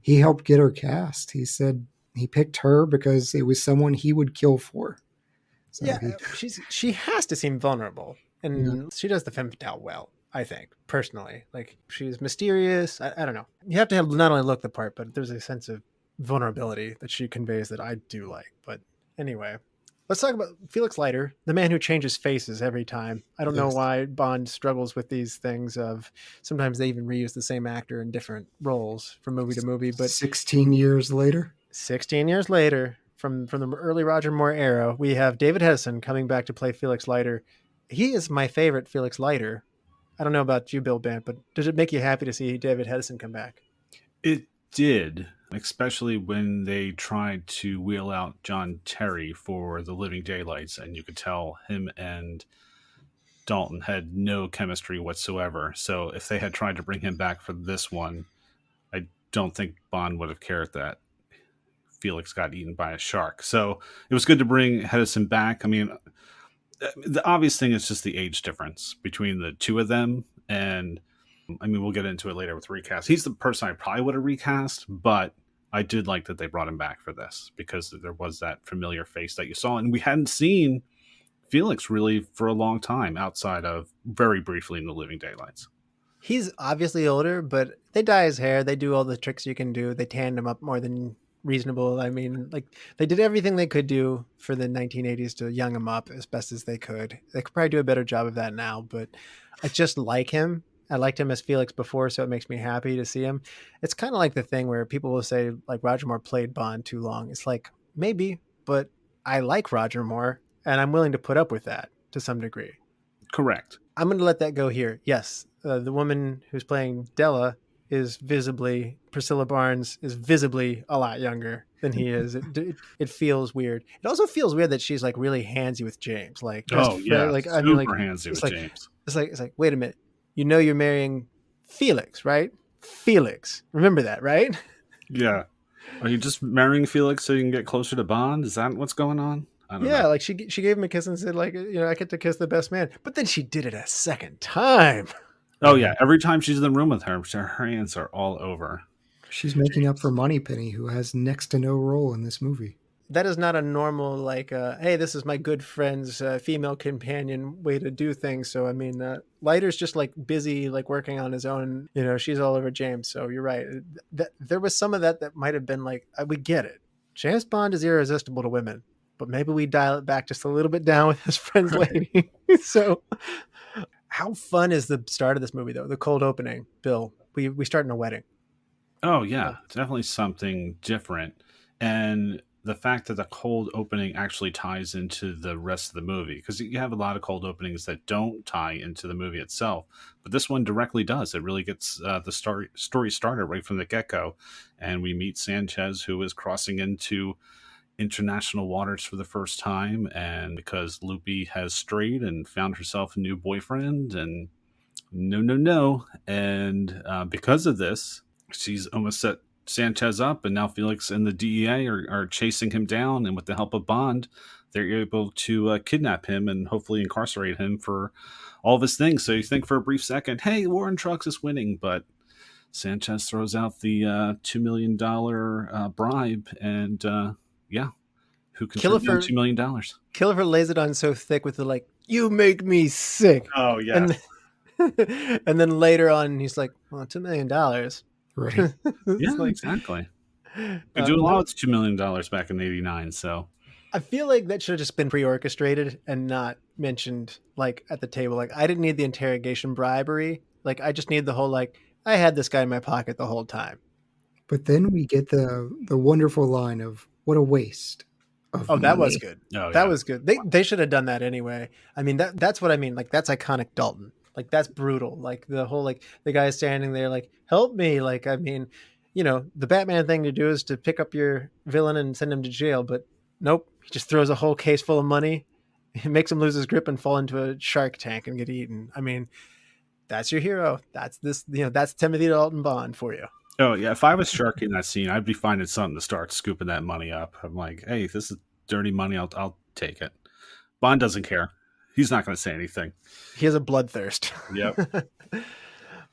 he helped get her cast. He said he picked her because it was someone he would kill for. So Yeah, she has to seem vulnerable, and she does the femme fatale well, I think, personally. Like, she's mysterious. I don't know. You have to have not only look the part, but there's a sense of vulnerability that she conveys that I do like. But anyway, let's talk about Felix Leiter, the man who changes faces every time. I don't know why Bond struggles with these things of sometimes they even reuse the same actor in different roles from movie to movie. But 16 years later, from the early Roger Moore era, we have David Hedison coming back to play Felix Leiter. He is my favorite Felix Leiter. I don't know about you, Bill Bant, but does it make you happy to see David Hedison come back? It did, especially when they tried to wheel out John Terry for The Living Daylights, and you could tell him and Dalton had no chemistry whatsoever. So if they had tried to bring him back for this one, I don't think Bond would have cared that Felix got eaten by a shark. So it was good to bring Hedison back. I mean, the obvious thing is just the age difference between the two of them. And I mean, we'll get into it later with recast. He's the person I probably would have recast, but I did like that they brought him back for this because there was that familiar face that you saw. And we hadn't seen Felix really for a long time outside of very briefly in The Living Daylights. He's obviously older, but they dye his hair. They do all the tricks you can do. They tanned him up more than reasonable. I mean, like, they did everything they could do for the 1980s to young him up as best as they could. They could probably do a better job of that now, but I just like him. I liked him as Felix before, so it makes me happy to see him. It's kind of like the thing where people will say, like, Roger Moore played Bond too long. It's like, maybe, but I like Roger Moore, and I'm willing to put up with that to some degree. Correct. I'm going to let that go here. Yes, the woman who's playing Della is visibly, Priscilla Barnes is visibly a lot younger than he is. It feels weird. It also feels weird that she's like really handsy with James. Like, like I mean, like, handsy with like, James. It's like, wait a minute, you know, you're marrying Felix, right? Felix, remember that, right? Yeah. Are you just marrying Felix so you can get closer to Bond? Is that what's going on? I don't know. Like she gave him a kiss and said, like, you know, I get to kiss the best man. But then she did it a second time. Oh, yeah. Every time she's in the room with her hands are all over. she's making up for Moneypenny, who has next to no role in this movie. That is not a normal, like, hey, this is my good friend's female companion way to do things. So, I mean, Leiter's just like busy, like working on his own. You know, she's all over James. So you're right. There was some of that might have been like, we get it. James Bond is irresistible to women, but maybe we dial it back just a little bit down with his friend's lady. So how fun is the start of this movie, though? The cold opening, Bill. We start in a wedding. Oh, yeah. Definitely something different. And the fact that the cold opening actually ties into the rest of the movie, because you have a lot of cold openings that don't tie into the movie itself, but this one directly does. It really gets the story started right from the get-go, and we meet Sanchez, who is crossing into international waters for the first time, and because Lupe has strayed and found herself a new boyfriend, and no, and because of this, she's almost set Sanchez up, and now Felix and the DEA are chasing him down, and with the help of Bond, they're able to kidnap him and hopefully incarcerate him for all of his things. So you think for a brief second, hey, Warren Trucks is winning, but Sanchez throws out the $2 million bribe, and who can turn down $2 million? Killifer lays it on so thick with the like, you make me sick. Oh, yeah. And then later on, he's like, well, $2 million. Right. Yeah, like, exactly. Could do a lot with $2 million back in '89. So I feel like that should have just been pre-orchestrated and not mentioned like at the table. Like, I didn't need the interrogation bribery. Like, I just need the whole, like, I had this guy in my pocket the whole time. But then we get the wonderful line of, what a waste. Oh, that was good. Oh, that yeah. was good. They should have done that anyway. I mean, that's what I mean. Like, that's iconic Dalton. Like, that's brutal. Like, the whole, like, the guy standing there like, help me. Like, I mean, you know, the Batman thing to do is to pick up your villain and send him to jail. But nope, he just throws a whole case full of money. It makes him lose his grip and fall into a shark tank and get eaten. I mean, that's your hero. That's this, you know, that's Timothy Dalton Bond for you. Oh yeah, if I was Sharky in that scene, I'd be finding something to start scooping that money up. I'm like, hey, if this is dirty money, I'll take it. Bond doesn't care. He's not going to say anything. He has a bloodthirst. Yep.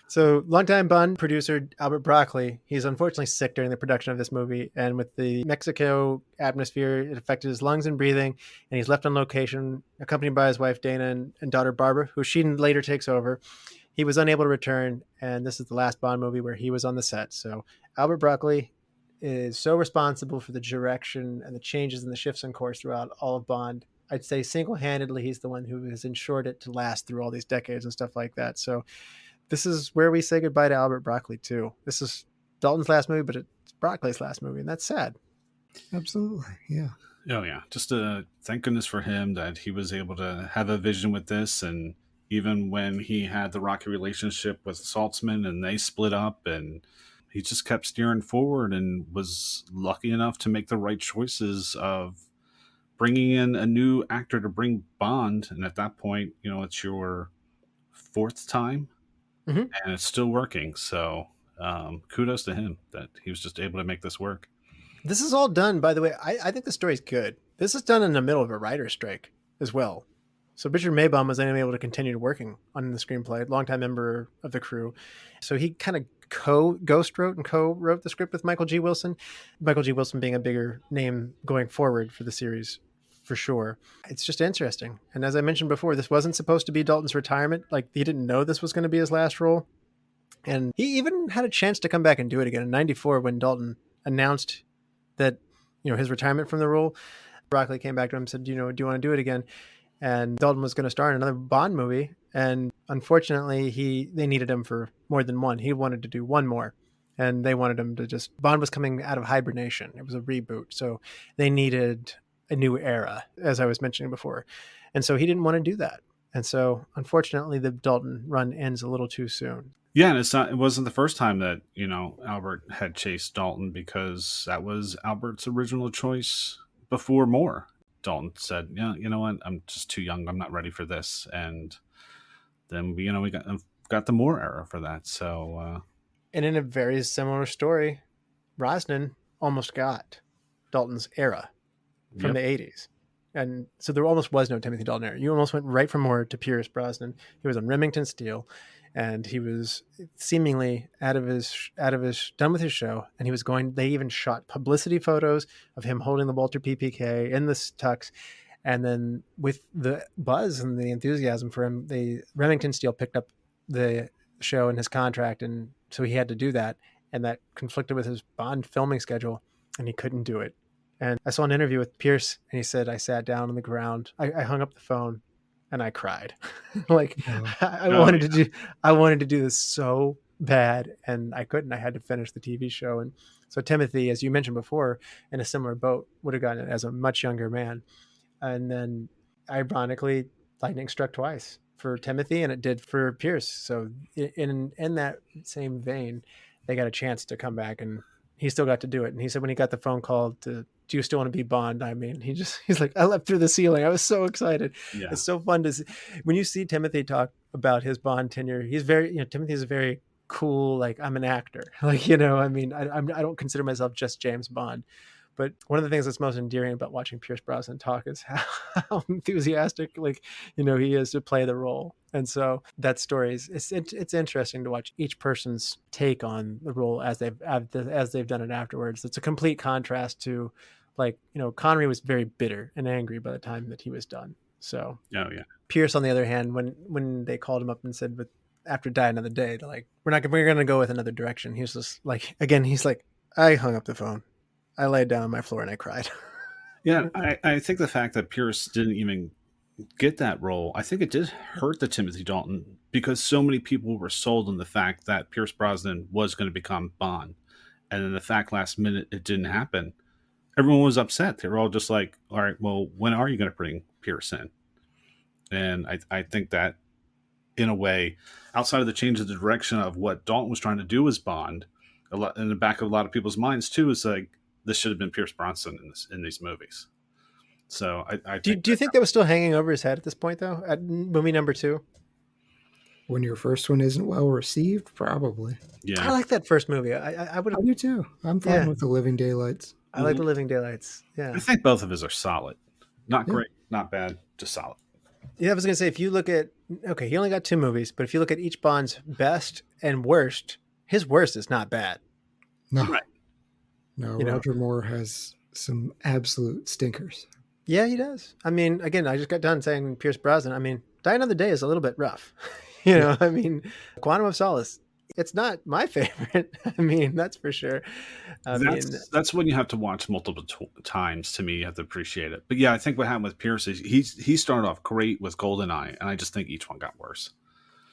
So, longtime Bond producer Albert Broccoli, he's unfortunately sick during the production of this movie. And with the Mexico atmosphere, it affected his lungs and breathing. And he's left on location, accompanied by his wife, Dana, and daughter, Barbara, who she later takes over. He was unable to return. And this is the last Bond movie where he was on the set. So, Albert Broccoli is so responsible for the direction and the changes and the shifts in course throughout all of Bond. I'd say single-handedly, he's the one who has ensured it to last through all these decades and stuff like that. So, this is where we say goodbye to Albert Broccoli too. This is Dalton's last movie, but it's Broccoli's last movie, and that's sad. Absolutely, yeah. Oh yeah, just thank goodness for him that he was able to have a vision with this, and even when he had the rocky relationship with Saltzman and they split up, and he just kept steering forward and was lucky enough to make the right choices of bringing in a new actor to bring Bond, and at that point, it's your fourth time. Mm-hmm. And it's still working. So kudos to him that he was just able to make this work. This is all done, by the way. I think the story's good. This is done in the middle of a writer's strike as well. So Richard Maybaum was unable to continue working on the screenplay, longtime member of the crew. So he kind of ghost wrote and co-wrote the script with Michael G. Wilson. Michael G. Wilson being a bigger name going forward for the series, for sure. It's just interesting. And as I mentioned before, this wasn't supposed to be Dalton's retirement. Like, he didn't know this was going to be his last role. And he even had a chance to come back and do it again in 94 when Dalton announced that, his retirement from the role. Broccoli came back to him and said, do you want to do it again? And Dalton was going to star in another Bond movie. And unfortunately, they needed him for more than one. He wanted to do one more. And they wanted him to Bond was coming out of hibernation. It was a reboot. So they needed a new era, as I was mentioning before. And so he didn't want to do that. And so unfortunately the Dalton run ends a little too soon. Yeah, and it wasn't the first time that, Albert had chased Dalton, because that was Albert's original choice before more. Dalton said, yeah, you know what, I'm just too young, I'm not ready for this. And then we got the Moore era for that. So and in a very similar story, Brosnan almost got Dalton's era from the 80s. And so there almost was no Timothy Dalton era. You almost went right from Moore to Pierce Brosnan. He was on Remington Steele, and he was seemingly done with his show. And they even shot publicity photos of him holding the Walter PPK in the tux. And then with the buzz and the enthusiasm for him, Remington Steele picked up the show in his contract. And so he had to do that. And that conflicted with his Bond filming schedule, and he couldn't do it. And I saw an interview with Pierce, and he said, I sat down on the ground. I hung up the phone and I cried. I wanted to do this so bad, and I couldn't. I had to finish the TV show. And so Timothy, as you mentioned before, in a similar boat, would have gotten it as a much younger man. And then ironically, lightning struck twice for Timothy, and it did for Pierce. So in that same vein, they got a chance to come back, and he still got to do it. And he said when he got the phone call to, do you still want to be Bond? I mean, he's like, I leapt through the ceiling. I was so excited. Yeah. It's so fun to see. When you see Timothy talk about his Bond tenure, he's Timothy's very cool. Like, I'm an actor. Like, I mean, I don't consider myself just James Bond. But one of the things that's most endearing about watching Pierce Brosnan talk is how enthusiastic, he is to play the role. And so that story it's interesting to watch each person's take on the role as they've done it afterwards. It's a complete contrast to, Connery was very bitter and angry by the time that he was done. So Pierce, on the other hand, when they called him up and said, after Die Another Day, they're like, we're going to go with another direction. He was just like, again, he's like, I hung up the phone. I laid down on my floor and I cried. Yeah, I think the fact that Pierce didn't even get that role, I think it did hurt the Timothy Dalton, because so many people were sold on the fact that Pierce Brosnan was going to become Bond. And then the fact last minute it didn't happen. Everyone was upset. They were all just like, all right, well, when are you going to bring Pierce in? And I think that, in a way, outside of the change of the direction of what Dalton was trying to do as Bond, a lot in the back of a lot of people's minds too, is like, this should have been Pierce Brosnan in these movies. So I do you think that was still hanging over his head at this point, though, at movie number 2? When your first one isn't well received, probably. Yeah. I like that first movie. I would I have. do too. I'm fine Yeah. with The Living Daylights. I like The Living Daylights. Yeah. I think both of his are solid. Not Yeah. great, not bad, just solid. Yeah, I was gonna say, if you look at, okay, he only got 2 movies, but if you look at each Bond's best and worst, his worst is not bad. No, Right. no. You know? Roger Moore has some absolute stinkers. Yeah, he does. I mean, again, I just got done saying Pierce Brosnan. I mean, Die Another Day is a little bit rough. You know, I mean, Quantum of Solace, it's not my favorite. I mean, that's for sure. That's when you have to watch multiple times. To me, you have to appreciate it. But yeah, I think what happened with Pierce is he started off great with GoldenEye, and I just think each one got worse.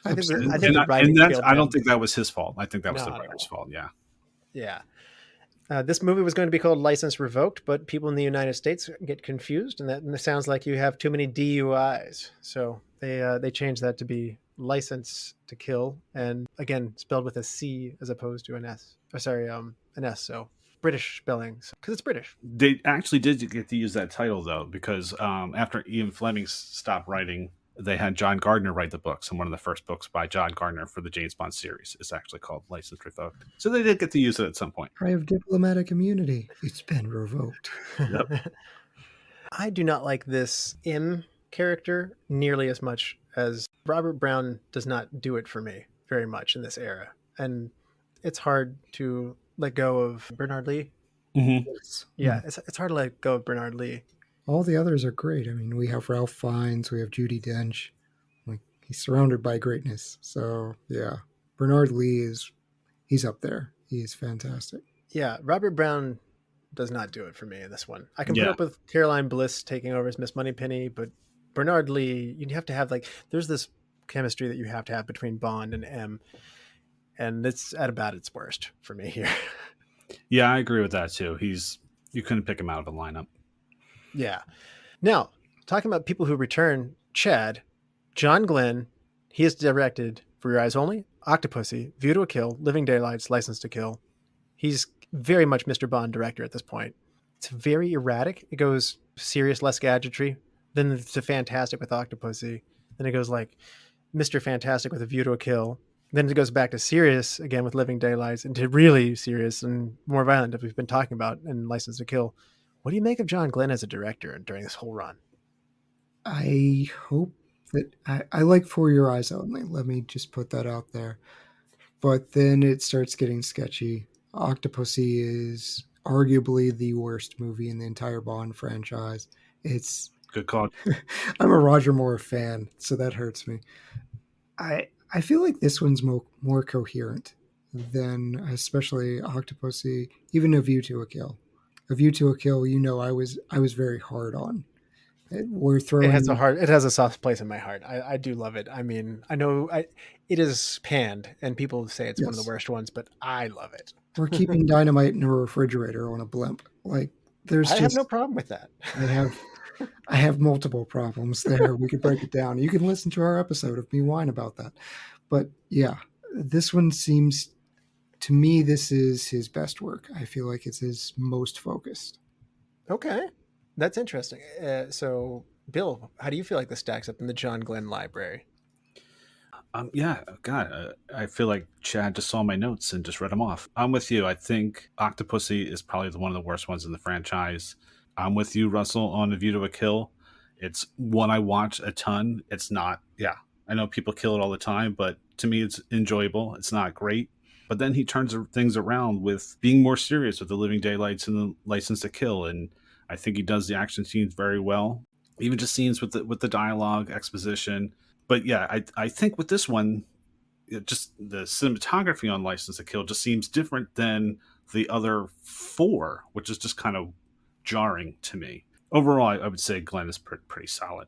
I think Absolutely. the writing failed I don't him. think that was his fault. I think that was the No. writer's fault. Yeah. Yeah. This movie was going to be called License Revoked, but people in the United States get confused, and that sounds like you have too many DUIs. So they changed that to be License to Kill, and again spelled with a C as opposed to an S. Oh, sorry, an S. So British spelling, because it's British. They actually did get to use that title though, because after Ian Fleming stopped writing, they had John Gardner write the books, and one of the first books by John Gardner for the James Bond series is actually called License Revoked. So they did get to use it at some point. I have diplomatic immunity. It's been revoked. Yep. I do not like this M character nearly as much as Robert Brown does not do it for me very much in this era. And it's hard to let go of Bernard Lee. Mm-hmm. Yeah, it's hard to let go of Bernard Lee. All the others are great. I mean, we have Ralph Fiennes, we have Judi Dench. Like, he's surrounded by greatness. So yeah, Bernard Lee he's up there. He is fantastic. Yeah, Robert Brown does not do it for me in this one. I can put Yeah. up with Caroline Bliss taking over as Miss Moneypenny, but Bernard Lee, you have to have there's this chemistry that you have to have between Bond and M, and it's at about its worst for me here. Yeah, I agree with that too. You couldn't pick him out of a lineup. Yeah. Now, talking about people who return, Chad, John Glen, he has directed For Your Eyes Only, Octopussy, View to a Kill, Living Daylights, License to Kill. He's very much Mr. Bond director at this point. It's very erratic. It goes serious, less gadgetry. Then it's a fantastic with Octopussy. Then it goes like Mr. Fantastic with A View to a Kill. Then it goes back to serious again with Living Daylights, and to really serious and more violent that we've been talking about in License to Kill. What do you make of John Glen as a director during this whole run? I hope that I like For Your Eyes Only. Let me just put that out there. But then it starts getting sketchy. Octopussy is arguably the worst movie in the entire Bond franchise. It's Good call. I'm a Roger Moore fan, so that hurts me. I feel like this one's more coherent than especially Octopussy, even A View to a Kill. A View to a Kill, I was very hard on. We're throwing. It has a soft place in my heart. I do love it. I mean, I know it is panned, and people say it's one of the worst ones, but I love it. We're keeping dynamite in a refrigerator on a blimp. Like I have no problem with that. I have multiple problems there. We could break it down. You can listen to our episode of me whine about that. But yeah, this one seems to me this is his best work. I feel like it's his most focused. Okay, that's interesting. So, Bill, how do you feel like this stacks up in the John Glen library? Yeah, God, I feel like Chad just saw my notes and just read them off. I'm with you. I think Octopussy is probably one of the worst ones in the franchise. I'm with you, Russell, on A View to a Kill. It's one I watch a ton. It's not, I know people kill it all the time, but to me, it's enjoyable. It's not great. But then he turns things around with being more serious with The Living Daylights and The License to Kill. And I think he does the action scenes very well. Even just scenes with the dialogue, exposition. But yeah, I think with this one, just the cinematography on License to Kill just seems different than the other 4, which is just kind of jarring to me. Overall, I would say Glen is pretty solid.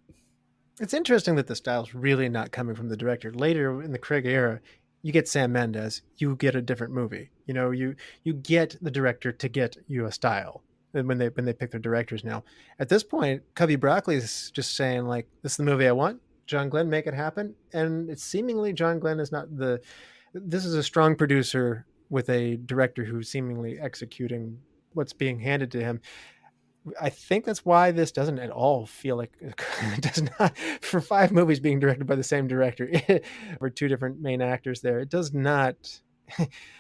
It's interesting that the style's really not coming from the director. Later in the Craig era, you get Sam Mendes, you get a different movie. You get the director to get you a style. And when they pick their directors now, at this point, Cubby Broccoli's just saying like, "This is the movie I want. John Glen, make it happen." And it's seemingly John Glen is not this is a strong producer with a director who's seemingly executing what's being handed to him. I think that's why this doesn't at all feel like it does not, for 5 movies being directed by the same director or 2 different main actors there. It does not.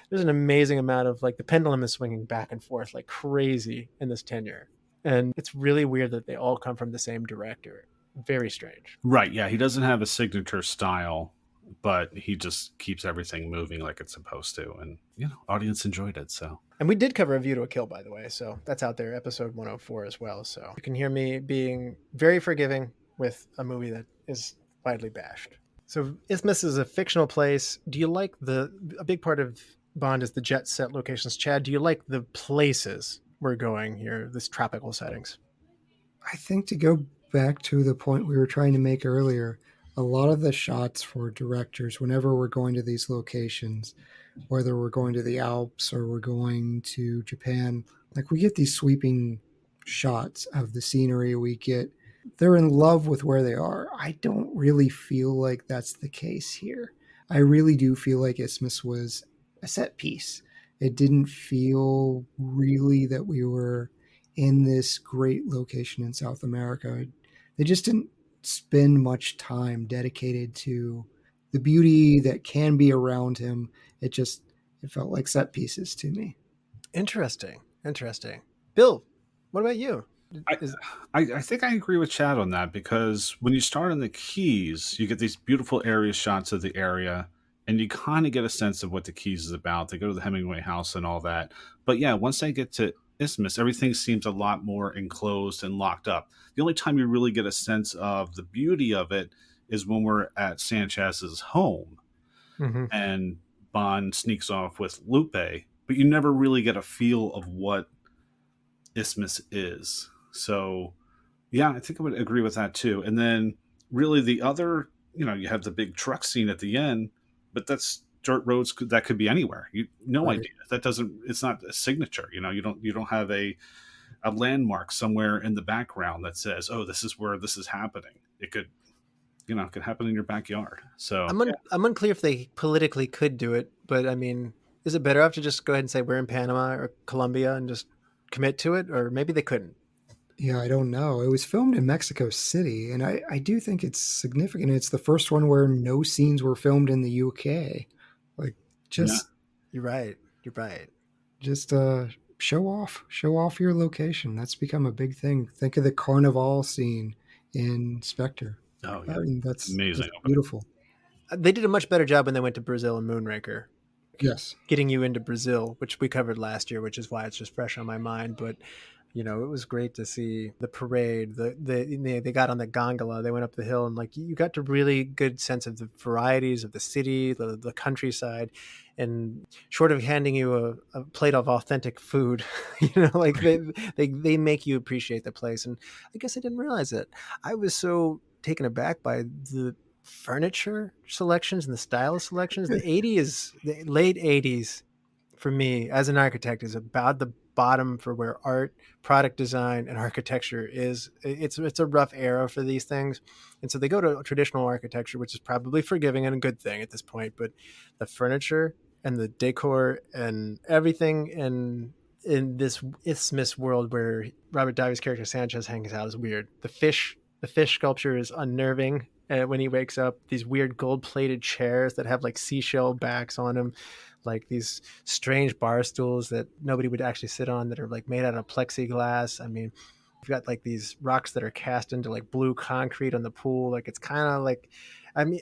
There's an amazing amount of like the pendulum is swinging back and forth like crazy in this tenure. And it's really weird that they all come from the same director. Very strange. Right. Yeah. He doesn't have a signature style, but he just keeps everything moving like it's supposed to. And, audience enjoyed it. So. And we did cover A View to a Kill, by the way. So that's out there, episode 104 as well. So you can hear me being very forgiving with a movie that is widely bashed. So Isthmus is a fictional place. Do you like a big part of Bond is the jet set locations. Chad, do you like the places we're going here, this tropical settings? I think to go back to the point we were trying to make earlier, a lot of the shots for directors, whenever we're going to these locations, whether we're going to the Alps or we're going to Japan, like we get these sweeping shots of the scenery. They're in love with where they are. I don't really feel like that's the case here. I really do feel like Isthmus was a set piece. It didn't feel really that we were in this great location in South America. They just didn't spend much time dedicated to the beauty that can be around him. It felt like set pieces to me. Interesting. Bill, what about you? I think I agree with Chad on that, because when you start on the Keys, you get these beautiful area shots of the area, and you kind of get a sense of what the Keys is about. They go to the Hemingway house and all that. But yeah, once they get to Isthmus, everything seems a lot more enclosed and locked up. The only time you really get a sense of the beauty of it is when we're at Sanchez's home, and Bond sneaks off with Lupe, but you never really get a feel of what Isthmus is. So yeah, I think I would agree with that too. And then really the other, you have the big truck scene at the end, but that's dirt roads. That could be anywhere. Idea. It's not a signature. You don't have a landmark somewhere in the background that says, oh, this is where this is happening. It could, it could happen in your backyard. So I'm unclear if they politically could do it, but I mean, is it better off to just go ahead and say we're in Panama or Colombia and just commit to it? Or maybe they couldn't. Yeah, I don't know. It was filmed in Mexico City, and I do think it's significant. It's the first one where no scenes were filmed in the UK. Like, just... Yeah. You're right. Just show off your location. That's become a big thing. Think of the Carnival scene in Spectre. Oh, yeah. I mean, that's amazing. That's beautiful. They did a much better job when they went to Brazil and Moonraker. Yes. Getting you into Brazil, which we covered last year, which is why it's just fresh on my mind. But, it was great to see the parade. They got on the gondola. They went up the hill, and like you got to really good sense of the varieties of the city, the countryside, and short of handing you a plate of authentic food, like they make you appreciate the place. And I guess I didn't realize it. I was so taken aback by the furniture selections and the style selections. The late 80s for me as an architect is about the bottom for where art, product design, and architecture is. It's a rough era for these things. And so they go to traditional architecture, which is probably forgiving and a good thing at this point, but the furniture and the decor and everything in this Isthmus world where Robert Davi's character Sanchez hangs out is weird. The fish sculpture is unnerving. When he wakes up, these weird gold-plated chairs that have like seashell backs on them, like these strange bar stools that nobody would actually sit on that are like made out of plexiglass. I mean, you've got like these rocks that are cast into like blue concrete on the pool. Like it's kind of like,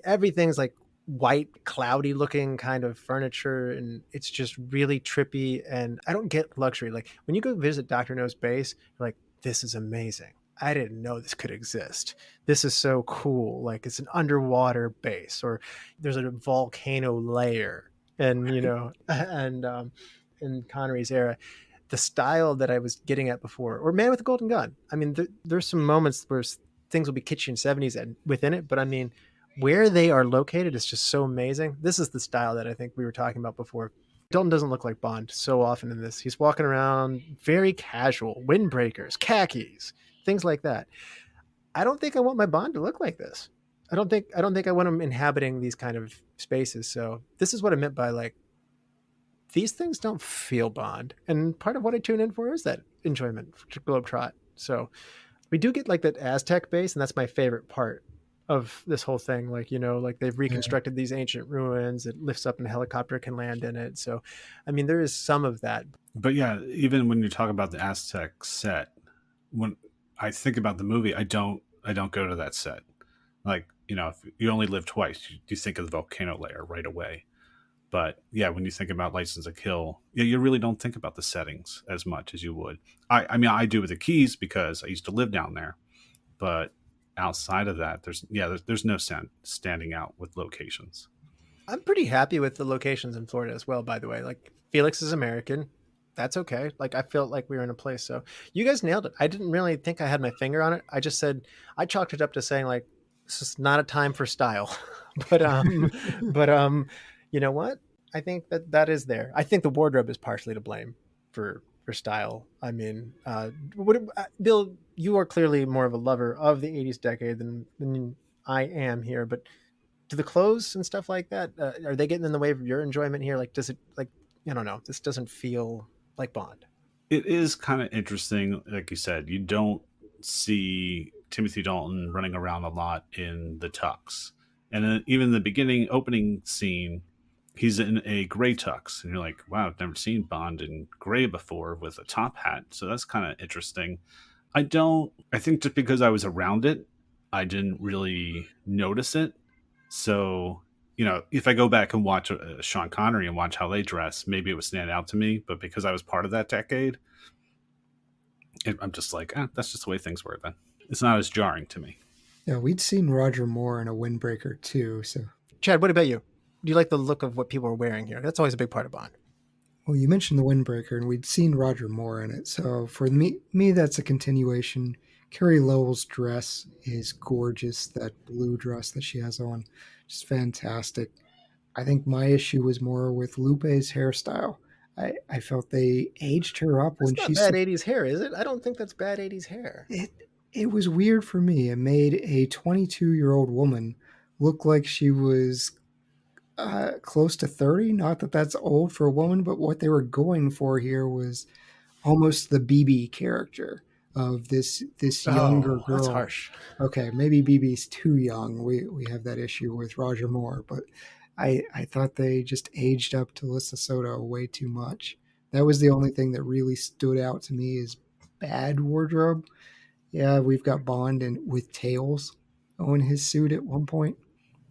everything's like white, cloudy looking kind of furniture, and it's just really trippy. And I don't get luxury. Like when you go visit Dr. No's base, you're like, this is amazing. I didn't know this could exist. This is so cool. Like it's an underwater base, or there's a volcano layer. And, in Connery's era, the style that I was getting at before, or Man with the Golden Gun. I mean, there's some moments where things will be kitschy in 70s and within it, but I mean, where they are located is just so amazing. This is the style that I think we were talking about before. Dalton doesn't look like Bond so often in this. He's walking around very casual, windbreakers, khakis, things like that. I don't think I want my Bond to look like this. I don't think I want him inhabiting these kind of spaces. So this is what I meant by like, these things don't feel Bond. And part of what I tune in for is that enjoyment to globetrot. So we do get like that Aztec base, and that's my favorite part of this whole thing. Like, like they've reconstructed these ancient ruins. It lifts up and a helicopter can land in it. So, I mean, there is some of that. But yeah, even when you talk about the Aztec set, when I think about the movie, I don't go to that set. Like, if you only live twice, you think of the volcano layer right away. But yeah, when you think about License to Kill, you really don't think about the settings as much as you would. I mean, I do with the Keys because I used to live down there. But outside of that, there's no standing out with locations. I'm pretty happy with the locations in Florida as well, by the way. Like, Felix is American. That's okay. Like, I felt like we were in a place. So you guys nailed it. I didn't really think I had my finger on it. I just said, I chalked it up to saying, like, this is not a time for style. but you know what? I think that is there. I think the wardrobe is partially to blame for style. I mean, Bill, you are clearly more of a lover of the 80s decade than I am here, but do the clothes and stuff like that, are they getting in the way of your enjoyment here? Like, does it, like, I don't know, this doesn't feel like Bond. It is kind of interesting. Like you said, you don't see Timothy Dalton running around a lot in the tux. And then even the beginning opening scene, he's in a gray tux. And you're like, wow, I've never seen Bond in gray before with a top hat. So that's kind of interesting. I think just because I was around it, I didn't really notice it. So, if I go back and watch Sean Connery and watch how they dress, maybe it would stand out to me. But because I was part of that decade, I'm just like, that's just the way things were then. It's not as jarring to me. Yeah, we'd seen Roger Moore in a windbreaker too. So, Chad, what about you? Do you like the look of what people are wearing here? That's always a big part of Bond. Well, you mentioned the windbreaker, and we'd seen Roger Moore in it. So for me, that's a continuation. Carey Lowell's dress is gorgeous. That blue dress that she has on, just fantastic. I think my issue was more with Lupe's hairstyle. I felt they aged her up when she's bad 80s hair, is it? I don't think that's bad 80s hair. It was weird for me. It made a 22-year-old woman look like she was close to 30. Not that that's old for a woman, but what they were going for here was almost the BB character of this younger girl. That's harsh. Okay, maybe BB's too young. We have that issue with Roger Moore, but I thought they just aged up Talisa Soto way too much. That was the only thing that really stood out to me is bad wardrobe. Yeah, we've got Bond with tails on his suit at one point,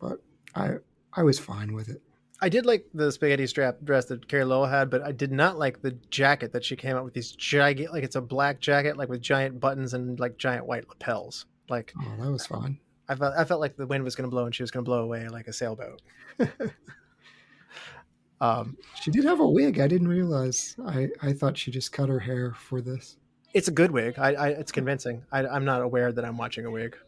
but I was fine with it. I did like the spaghetti strap dress that Carey Lowell had, but I did not like the jacket that she came out with. These giant, like, it's a black jacket, like with giant buttons and like giant white lapels. Like, oh, that was fun. I felt like the wind was going to blow and she was going to blow away like a sailboat. She did have a wig. I didn't realize. I thought she just cut her hair for this. It's a good wig. It's convincing. I'm not aware that I'm watching a wig.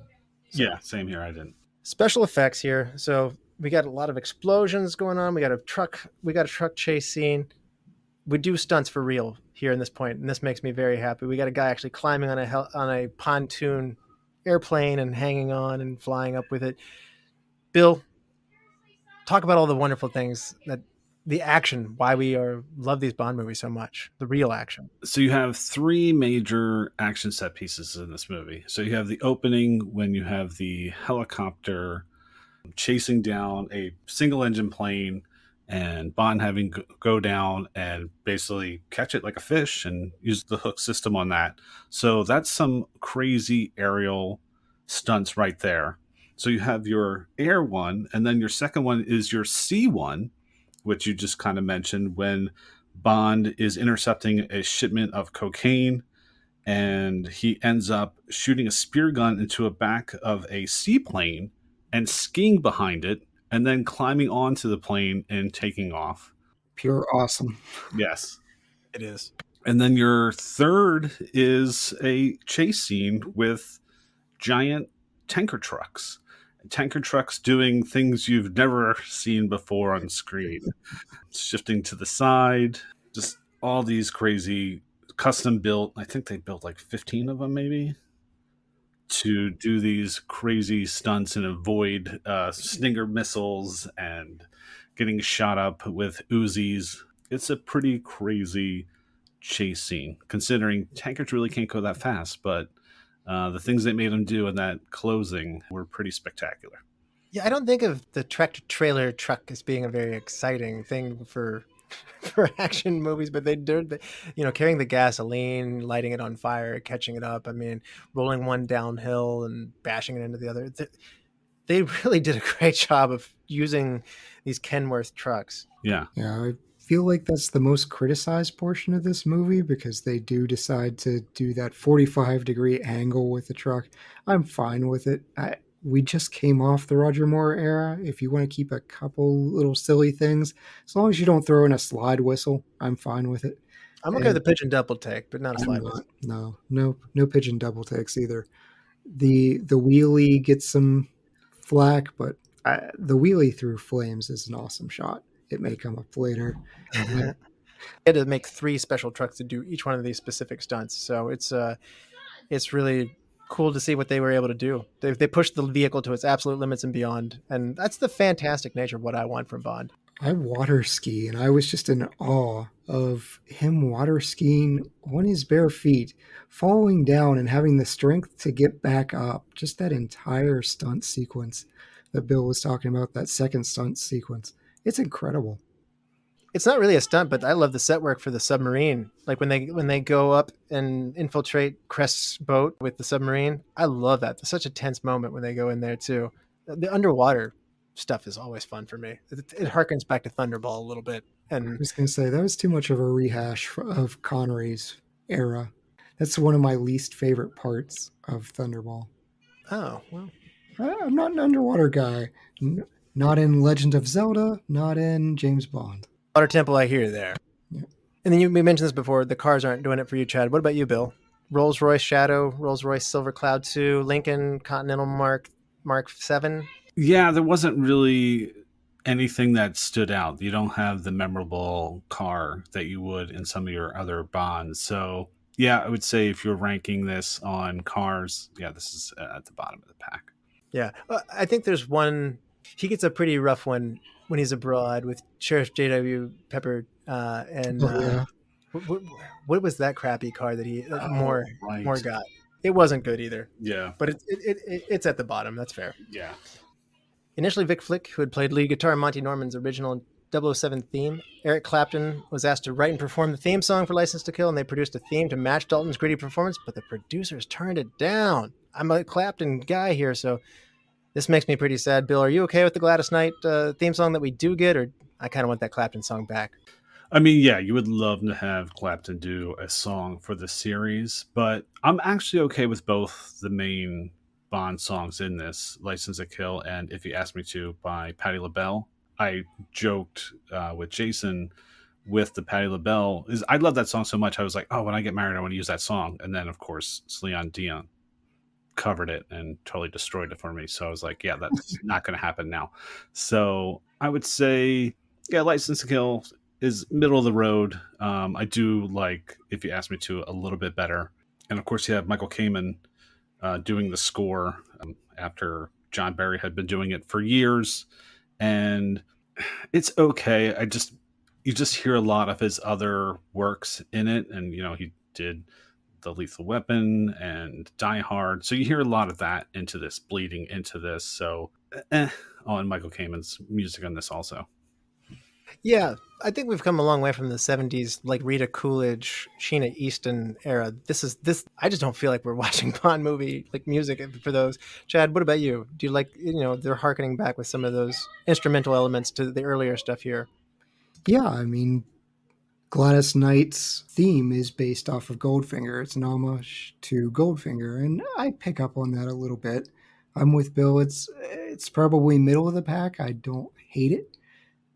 So. Yeah, same here. I didn't. Special effects here. So we got a lot of explosions going on. We got a truck chase scene. We do stunts for real here in this point, and this makes me very happy. We got a guy actually climbing on a pontoon airplane and hanging on and flying up with it. Bill, talk about all the wonderful things that the action, why we love these Bond movies so much, the real action. So you have three major action set pieces in this movie. So you have the opening when you have the helicopter chasing down a single engine plane and Bond having go down and basically catch it like a fish and use the hook system on that. So that's some crazy aerial stunts right there. So you have your air one, and then your second one is your sea one, which you just kind of mentioned, when Bond is intercepting a shipment of cocaine and he ends up shooting a spear gun into a back of a seaplane and skiing behind it and then climbing onto the plane and taking off. Pure awesome. Yes, it is. And then your third is a chase scene with giant tanker trucks. Tanker trucks doing things you've never seen before on screen. Shifting to the side, just all these crazy custom built, I think they built like 15 of them maybe, to do these crazy stunts and avoid Stinger missiles and getting shot up with Uzis. It's a pretty crazy chase scene, considering tankers really can't go that fast, but the things they made them do in that closing were pretty spectacular. Yeah, I don't think of the tractor trailer truck as being a very exciting thing for action movies, but carrying the gasoline, lighting it on fire, catching it up. I mean, rolling one downhill and bashing it into the other. They really did a great job of using these Kenworth trucks. Yeah. I feel like that's the most criticized portion of this movie because they do decide to do that 45-degree angle with the truck. I'm fine with it. We just came off the Roger Moore era. If you want to keep a couple little silly things, as long as you don't throw in a slide whistle, I'm fine with it. I'm okay with the pigeon double take, but not a slide whistle. No pigeon double takes either. The wheelie gets some flack, but the wheelie through flames is an awesome shot. It may come up later. They had to make 3 special trucks to do each one of these specific stunts, so it's really cool to see what they were able to do. They pushed the vehicle to its absolute limits and beyond, and that's the fantastic nature of what I want from Bond. I water ski, and I was just in awe of him water skiing on his bare feet, falling down and having the strength to get back up. Just that entire stunt sequence that Bill was talking about, that second stunt sequence. It's incredible. It's not really a stunt, but I love the set work for the submarine. Like when they go up and infiltrate Crest's boat with the submarine. I love that. It's such a tense moment when they go in there too. The underwater stuff is always fun for me. It harkens back to Thunderball a little bit. And I was going to say, that was too much of a rehash of Connery's era. That's one of my least favorite parts of Thunderball. Oh, well. I'm not an underwater guy. Not in Legend of Zelda, not in James Bond. Water Temple, I hear there. Yeah. And then we mentioned this before, the cars aren't doing it for you, Chad. What about you, Bill? Rolls-Royce Shadow, Rolls-Royce Silver Cloud 2, Lincoln Continental Mark 7. Yeah, there wasn't really anything that stood out. You don't have the memorable car that you would in some of your other Bonds. So, yeah, I would say if you're ranking this on cars, yeah, this is at the bottom of the pack. Yeah, I think there's one. He gets a pretty rough one when he's abroad with Sheriff J.W. Pepper and what was that crappy car that he Moore got? It wasn't good either. Yeah, but it's at the bottom. That's fair. Yeah. Initially, Vic Flick, who had played lead guitar in Monty Norman's original 007 theme, Eric Clapton was asked to write and perform the theme song for License to Kill, and they produced a theme to match Dalton's gritty performance, but the producers turned it down. I'm a Clapton guy here, so this makes me pretty sad. Bill, are you okay with the Gladys Knight theme song that we do get, or I kind of want that Clapton song back? I mean, yeah, you would love to have Clapton do a song for the series, but I'm actually okay with both the main Bond songs in this, License to Kill and If You Ask Me To by Patti LaBelle. I joked with Jason with the Patti LaBelle. I love that song so much. I was like, oh, when I get married, I want to use that song. And then, of course, Celine Dion covered it and totally destroyed it for me. So I was like, yeah, that's not going to happen now. So I would say, yeah, License to Kill is middle of the road. I do like If You Ask Me To a little bit better. And, of course, you have Michael Kamen doing the score after John Barry had been doing it for years, and it's okay. You just hear a lot of his other works in it, and he did The Lethal Weapon and Die Hard, so you hear a lot of that bleeding into this. So, and Michael Kamen's music on this also. Yeah, I think we've come a long way from the 70s, like Rita Coolidge, Sheena Easton era. I just don't feel like we're watching Bond movie like music for those. Chad, what about you? Do you like, they're harkening back with some of those instrumental elements to the earlier stuff here? Yeah, I mean, Gladys Knight's theme is based off of Goldfinger. It's an homage to Goldfinger, and I pick up on that a little bit. I'm with Bill. It's probably middle of the pack. I don't hate it.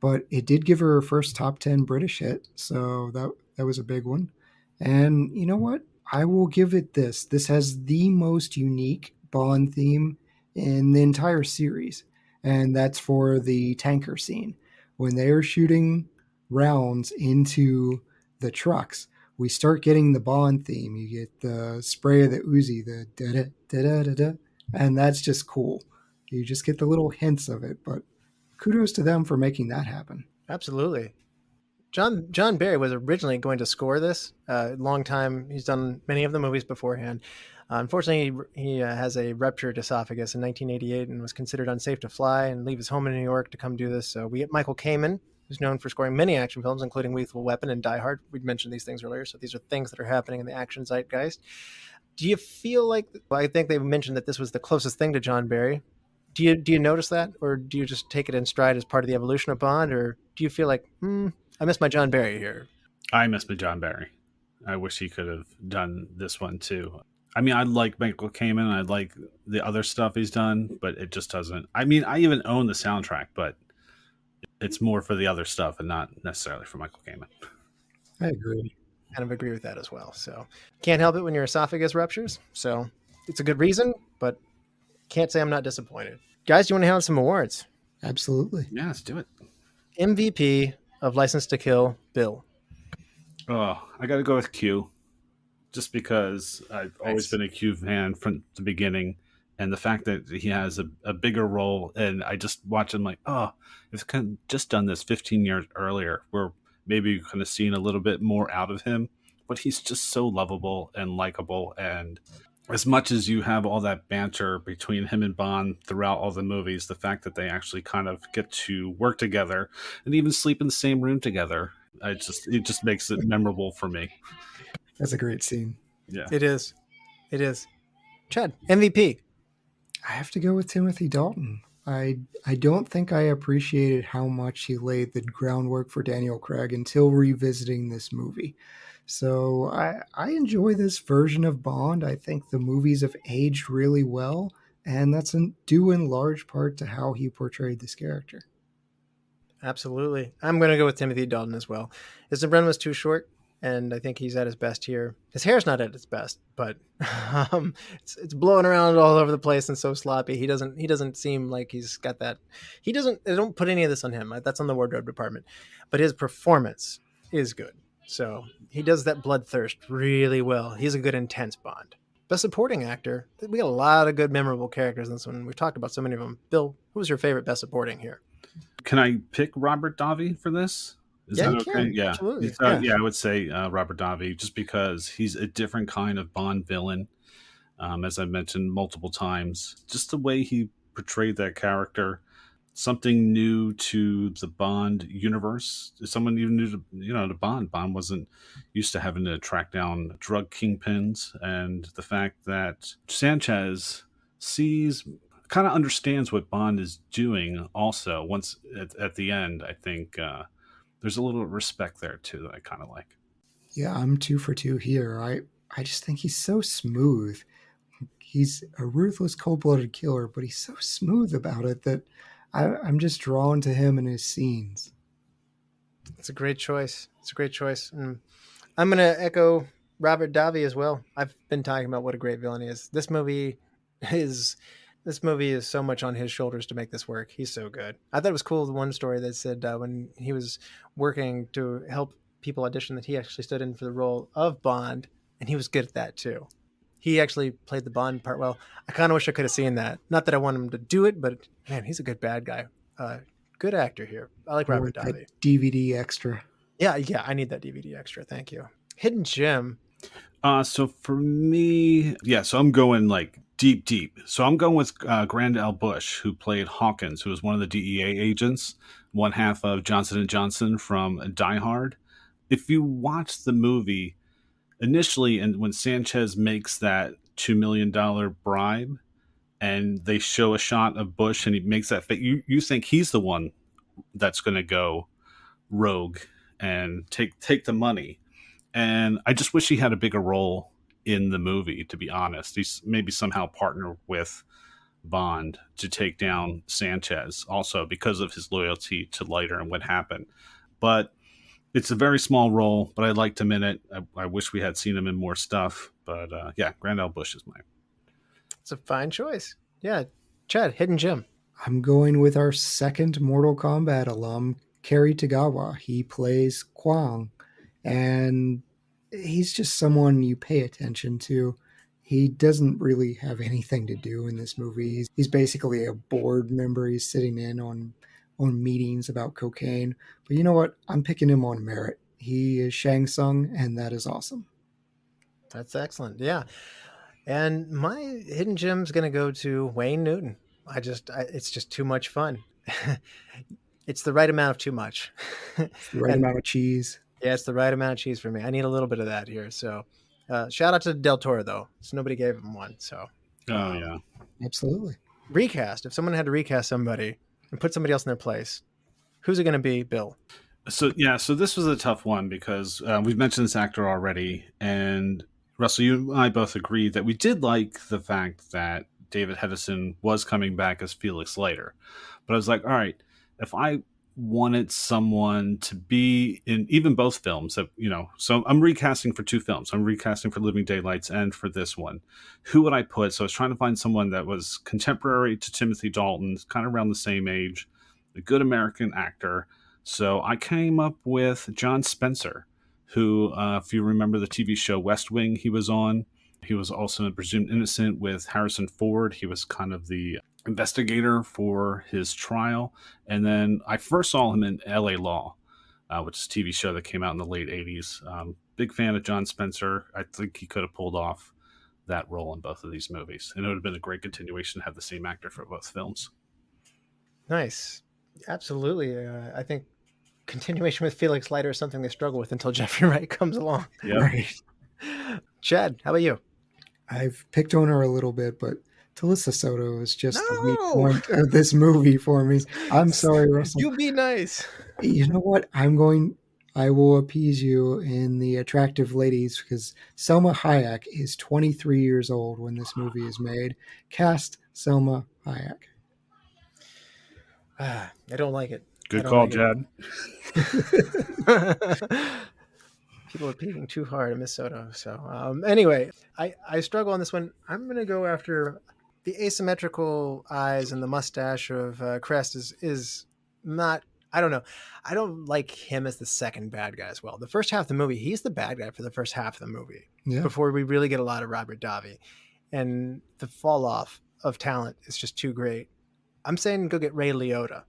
But it did give her first top 10 British hit, so that was a big one. And you know what? I will give it this. This has the most unique Bond theme in the entire series, and that's for the tanker scene. When they are shooting rounds into the trucks, we start getting the Bond theme. You get the spray of the Uzi, the da-da-da-da-da-da, and that's just cool. You just get the little hints of it, but kudos to them for making that happen. Absolutely. John Barry was originally going to score this. Long time. He's done many of the movies beforehand. Unfortunately, he has a ruptured esophagus in 1988 and was considered unsafe to fly and leave his home in New York to come do this. So we get Michael Kamen, who's known for scoring many action films, including Lethal Weapon and Die Hard. We'd mentioned these things earlier, so these are things that are happening in the action zeitgeist. Do you feel like, I think they mentioned that this was the closest thing to John Barry. Do you notice that, or do you just take it in stride as part of the evolution of Bond, or do you feel like, I miss my John Barry here? I miss my John Barry. I wish he could have done this one too. I mean, I like Michael Kamen. I like the other stuff he's done, but it just doesn't. I mean, I even own the soundtrack, but it's more for the other stuff and not necessarily for Michael Kamen. I agree. Kind of agree with that as well. So can't help it when your esophagus ruptures. So it's a good reason, but can't say I'm not disappointed. Guys, do you want to hand out some awards? Absolutely. Yeah, let's do it. MVP of License to Kill, Bill. Oh, I got to go with Q. Just because I've always been a Q fan from the beginning, and the fact that he has a bigger role, and I just watch him like, oh, if I could just done this 15 years earlier, where maybe you could have seen a little bit more out of him, but he's just so lovable and likable, and as much as you have all that banter between him and Bond throughout all the movies, the fact that they actually kind of get to work together and even sleep in the same room together, it just makes it memorable for me. That's a great scene. Yeah, It is. Chad, MVP. I have to go with Timothy Dalton. I don't think I appreciated how much he laid the groundwork for Daniel Craig until revisiting this movie. So I enjoy this version of Bond. I think the movies have aged really well, and that's due in large part to how he portrayed this character. Absolutely. I'm going to go with Timothy Dalton as well. His run was too short, and I think he's at his best here. His hair's not at its best, but it's blowing around all over the place and so sloppy. He doesn't seem like he's got that. They don't put any of this on him. That's on the wardrobe department. But his performance is good. So he does that bloodthirst really well. He's a good intense Bond. Best supporting actor. We got a lot of good memorable characters in this one. We've talked about so many of them. Bill, who's your favorite best supporting here? Can I pick Robert Davi for this? Is Yeah, that you okay? can. Yeah. Absolutely. Yeah, I would say Robert Davi, just because he's a different kind of Bond villain. As I mentioned multiple times, just the way he portrayed that character, something new to the Bond universe. Someone even new to Bond. Bond wasn't used to having to track down drug kingpins, and the fact that Sanchez kind of understands what Bond is doing. Also, once at the end, I think there's a little respect there too that I kind of like. Yeah, I'm 2 for 2 here. I just think he's so smooth. He's a ruthless, cold-blooded killer, but he's so smooth about it that I'm just drawn to him and his scenes. It's a great choice. And I'm going to echo Robert Davi as well. I've been talking about what a great villain he is. This movie is so much on his shoulders to make this work. He's so good. I thought it was cool, the one story that said when he was working to help people audition, that he actually stood in for the role of Bond, and he was good at that too. He actually played the Bond part well. I kind of wish I could have seen that. Not that I want him to do it, but man, he's a good bad guy. Good actor here. I like Robert Davi. DVD extra. Yeah, I need that DVD extra. Thank you. Hidden Gem. So for me, so I'm going like deep. So I'm going with Grandel Bush, who played Hawkins, who was one of the DEA agents, one half of Johnson & Johnson from Die Hard. If you watch the movie initially, and when Sanchez makes that $2 million bribe, and they show a shot of Bush, and he makes that face, you think he's the one that's going to go rogue and take the money. And I just wish he had a bigger role in the movie, to be honest. He's maybe somehow partnered with Bond to take down Sanchez, also because of his loyalty to Leiter and what happened. But it's a very small role, but I liked him in it. I wish we had seen him in more stuff. But Grandel Bush is mine. It's a fine choice. Yeah. Chad, Hidden Gem. I'm going with our second Mortal Kombat alum, Carey Tagawa. He plays Kwang, and he's just someone you pay attention to. He doesn't really have anything to do in this movie. He's basically a board member. He's sitting in on on meetings about cocaine. But you know what? I'm picking him on merit. He is Shang Tsung, and that is awesome. That's excellent. Yeah. And my hidden gem's going to go to Wayne Newton. It's just too much fun. It's the right amount of too much. It's the right amount of cheese. Yeah, it's the right amount of cheese for me. I need a little bit of that here. So shout out to Del Toro, though. So nobody gave him one. So yeah. Absolutely. Recast. If someone had to recast somebody and put somebody else in their place, who's it going to be, Bill? So this was a tough one because we've mentioned this actor already, and Russell, you and I both agreed that we did like the fact that David Hedison was coming back as Felix Leiter. But I was like, all right, if I wanted someone to be in even both films, that so I'm recasting for two films. I'm recasting for Living Daylights and for this one. Who would I put? So I was trying to find someone that was contemporary to Timothy Dalton, kind of around the same age, a good American actor. So I came up with John Spencer, who, if you remember the TV show West Wing, he was on. He was also in Presumed Innocent with Harrison Ford. He was kind of the investigator for his trial. And then I first saw him in LA Law, which is a TV show that came out in the late 80s. Big fan of John Spencer. I think he could have pulled off that role in both of these movies. And it would have been a great continuation to have the same actor for both films. Nice. Absolutely. I think continuation with Felix Leiter is something they struggle with until Jeffrey Wright comes along. Yep. Right. Chad, how about you? I've picked on her a little bit, but Talisa Soto is just the weak point of this movie for me. I'm sorry, Russell. You be nice. You know what? I will appease you in the attractive ladies because Selma Hayek is 23 years old when this movie is made. Cast Selma Hayek. I don't like it. Good call, Chad. People are peeking too hard at Miss Soto. So anyway, I struggle on this one. I'm going to go after the asymmetrical eyes and the mustache of Crest is not, I don't know. I don't like him as the second bad guy as well. The first half of the movie, he's the bad guy for the first half of the movie before we really get a lot of Robert Davi. And the fall off of talent is just too great. I'm saying go get Ray Liotta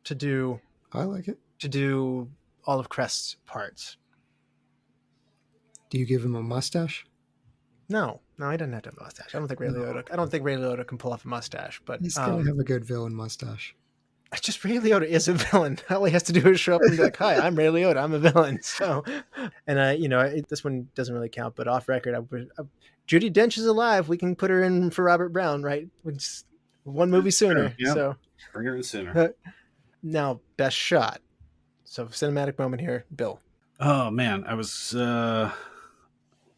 to do. I like it. To do all of Crest's parts. Do you give him a mustache? No, he doesn't have to have a mustache. I don't think Ray Liotta can pull off a mustache, but he's gonna have a good villain mustache. Just Ray Liotta is a villain. All he has to do is show up and be like, "Hi, I'm Ray Liotta. I'm a villain." So, and this one doesn't really count, but off record, Judi Dench is alive. We can put her in for Robert Brown, right? One movie sooner. Yep. So bring her in sooner. Now, best shot. So cinematic moment here, Bill. Oh man, I was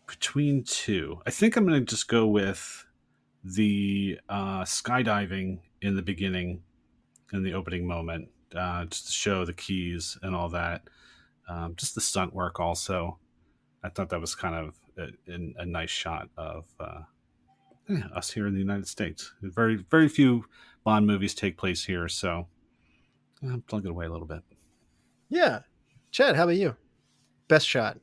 between two. I think I'm going to just go with the skydiving in the beginning, in the opening moment, just to show the keys and all that. Just the stunt work also. I thought that was kind of a nice shot of us here in the United States. Very, very few Bond movies take place here, so plug it away a little bit. Yeah. Chad, how about you? Best shot.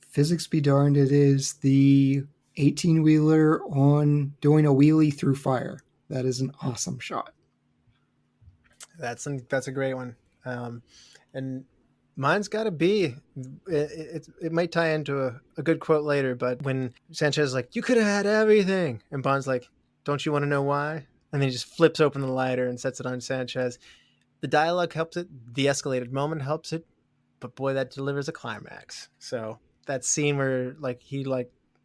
Physics be darned, it is the 18-wheeler on doing a wheelie through fire. That is an awesome shot. That's a great one. And mine's got to be, it might tie into a good quote later, but when Sanchez is like, "You could have had everything," and Bond's like, "Don't you want to know why?" And then he just flips open the lighter and sets it on Sanchez. The dialogue helps it. The escalated moment helps it. But boy, that delivers a climax. So that scene where he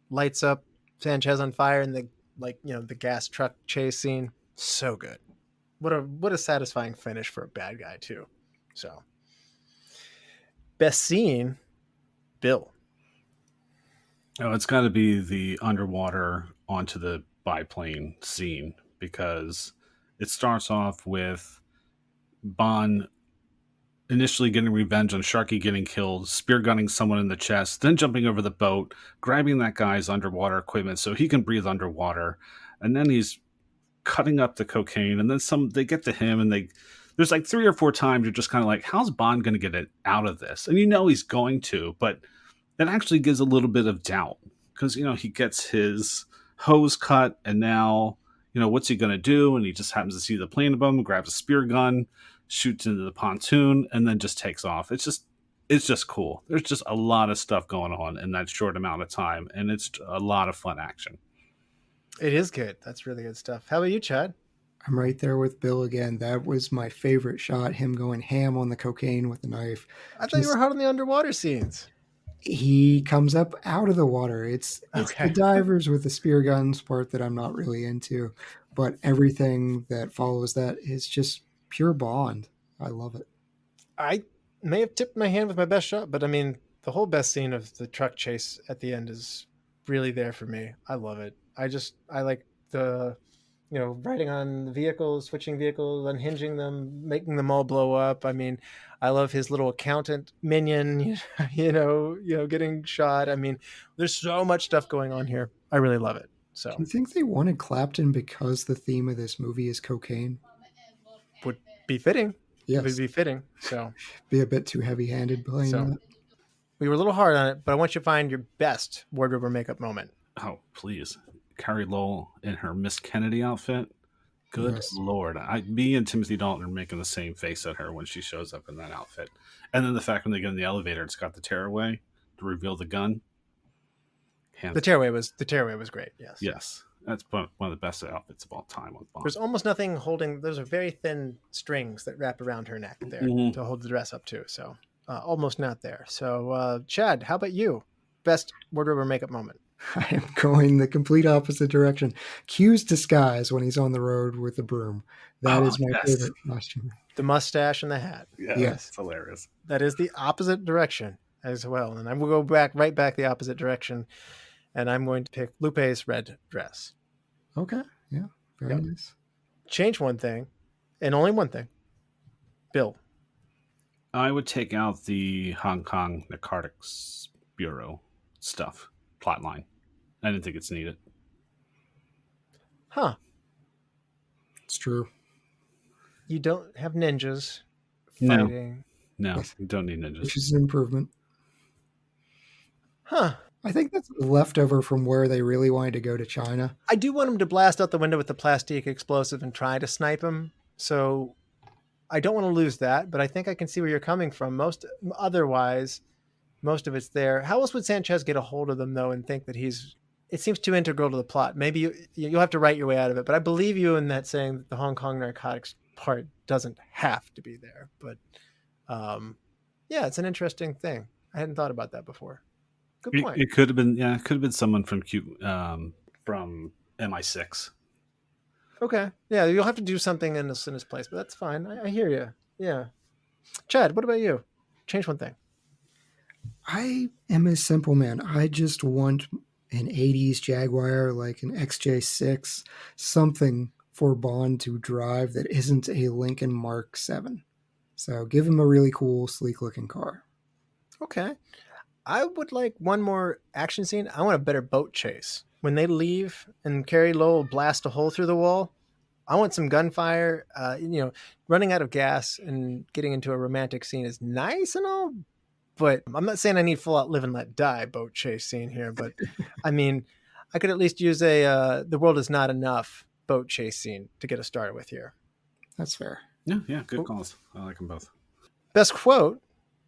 lights up Sanchez on fire and the gas truck chase scene, so good. What a satisfying finish for a bad guy too. So best scene, Bill. Oh, it's got to be the underwater onto the biplane scene because it starts off with Bond initially getting revenge on Sharky getting killed, spear gunning someone in the chest, then jumping over the boat, grabbing that guy's underwater equipment so he can breathe underwater, and then he's cutting up the cocaine, and then they get to him, and there's like 3 or 4 times you're just kind of like, how's Bond going to get it out of this? And he's going to, but it actually gives a little bit of doubt because he gets his hose cut, and now what's he going to do? And he just happens to see the plane above him, grabs a spear gun, shoots into the pontoon, and then just takes off. It's just cool. There's just a lot of stuff going on in that short amount of time, and it's a lot of fun action. It is good. That's really good stuff. How about you, Chad? I'm right there with Bill again. That was my favorite shot, him going ham on the cocaine with the knife. I thought you were hard on the underwater scenes. He comes up out of the water. It's Okay. the divers with the spear guns part that I'm not really into, but everything that follows that is just pure Bond. I love it. I may have tipped my hand with my best shot, but I mean, the whole best scene of the truck chase at the end is really there for me. I love it. I like the, riding on the vehicles, switching vehicles, unhinging them, making them all blow up. I mean, I love his little accountant minion, getting shot. I mean, there's so much stuff going on here. I really love it. So, Do you think they wanted Clapton because the theme of this movie is cocaine? would be fitting. Yes. It would be fitting. So, Be a bit too heavy-handed playing that. We were a little hard on it, but I want you to find your best wardrobe or makeup moment. Oh, please. Carey Lowell in her Miss Kennedy outfit. Good Yes. Lord. Me and Timothy Dalton are making the same face at her when she shows up in that outfit. And then the fact when they get in the elevator, it's got the tearaway to reveal the gun. The tearaway was great. Yes. Yes. That's one of the best outfits of all time on Bond. There's almost nothing holding. Those are very thin strings that wrap around her neck there to hold the dress up too. So almost not there. So Chad, how about you? Best wardrobe or makeup moment? I am going the complete opposite direction. Q's disguise when he's on the road with the broom. That is my favorite costume. The mustache and the hat. Yes. It's hilarious. That is the opposite direction as well. And I will go right back the opposite direction. And I'm going to pick Lupe's red dress. Okay. Yeah. Very nice. Change one thing, and only one thing. Bill. I would take out the Hong Kong Narcotics Bureau stuff, plotline. I didn't think it's needed. Huh. It's true. You don't have ninjas fighting. No, you don't need ninjas. Which is an improvement. Huh. I think that's leftover from where they really wanted to go to China. I do want him to blast out the window with the plastic explosive and try to snipe him. So I don't want to lose that, but I think I can see where you're coming from. Otherwise, most of it's there. How else would Sanchez get a hold of them, though, and think that it seems too integral to the plot? Maybe you'll have to write your way out of it, but I believe you in that saying that the Hong Kong narcotics part doesn't have to be there. But yeah, it's an interesting thing. I hadn't thought about that before. Good point. It could have been, it could have been someone from MI6. Okay. Yeah, you'll have to do something in his place, but that's fine. I hear you. Yeah. Chad, what about you? Change one thing. I am a simple man. I just want an 80s Jaguar, like an XJ6, something for Bond to drive that isn't a Lincoln Mark 7. So give him a really cool, sleek-looking car. Okay. I would like one more action scene. I want a better boat chase. When they leave and Carey Lowell blast a hole through the wall, I want some gunfire. Running out of gas and getting into a romantic scene is nice and all, but I'm not saying I need full out live and let die boat chase scene here. But I mean, I could at least use the world is not enough boat chase scene to get us started with here. That's fair. Yeah, good calls. I like them both. Best quote,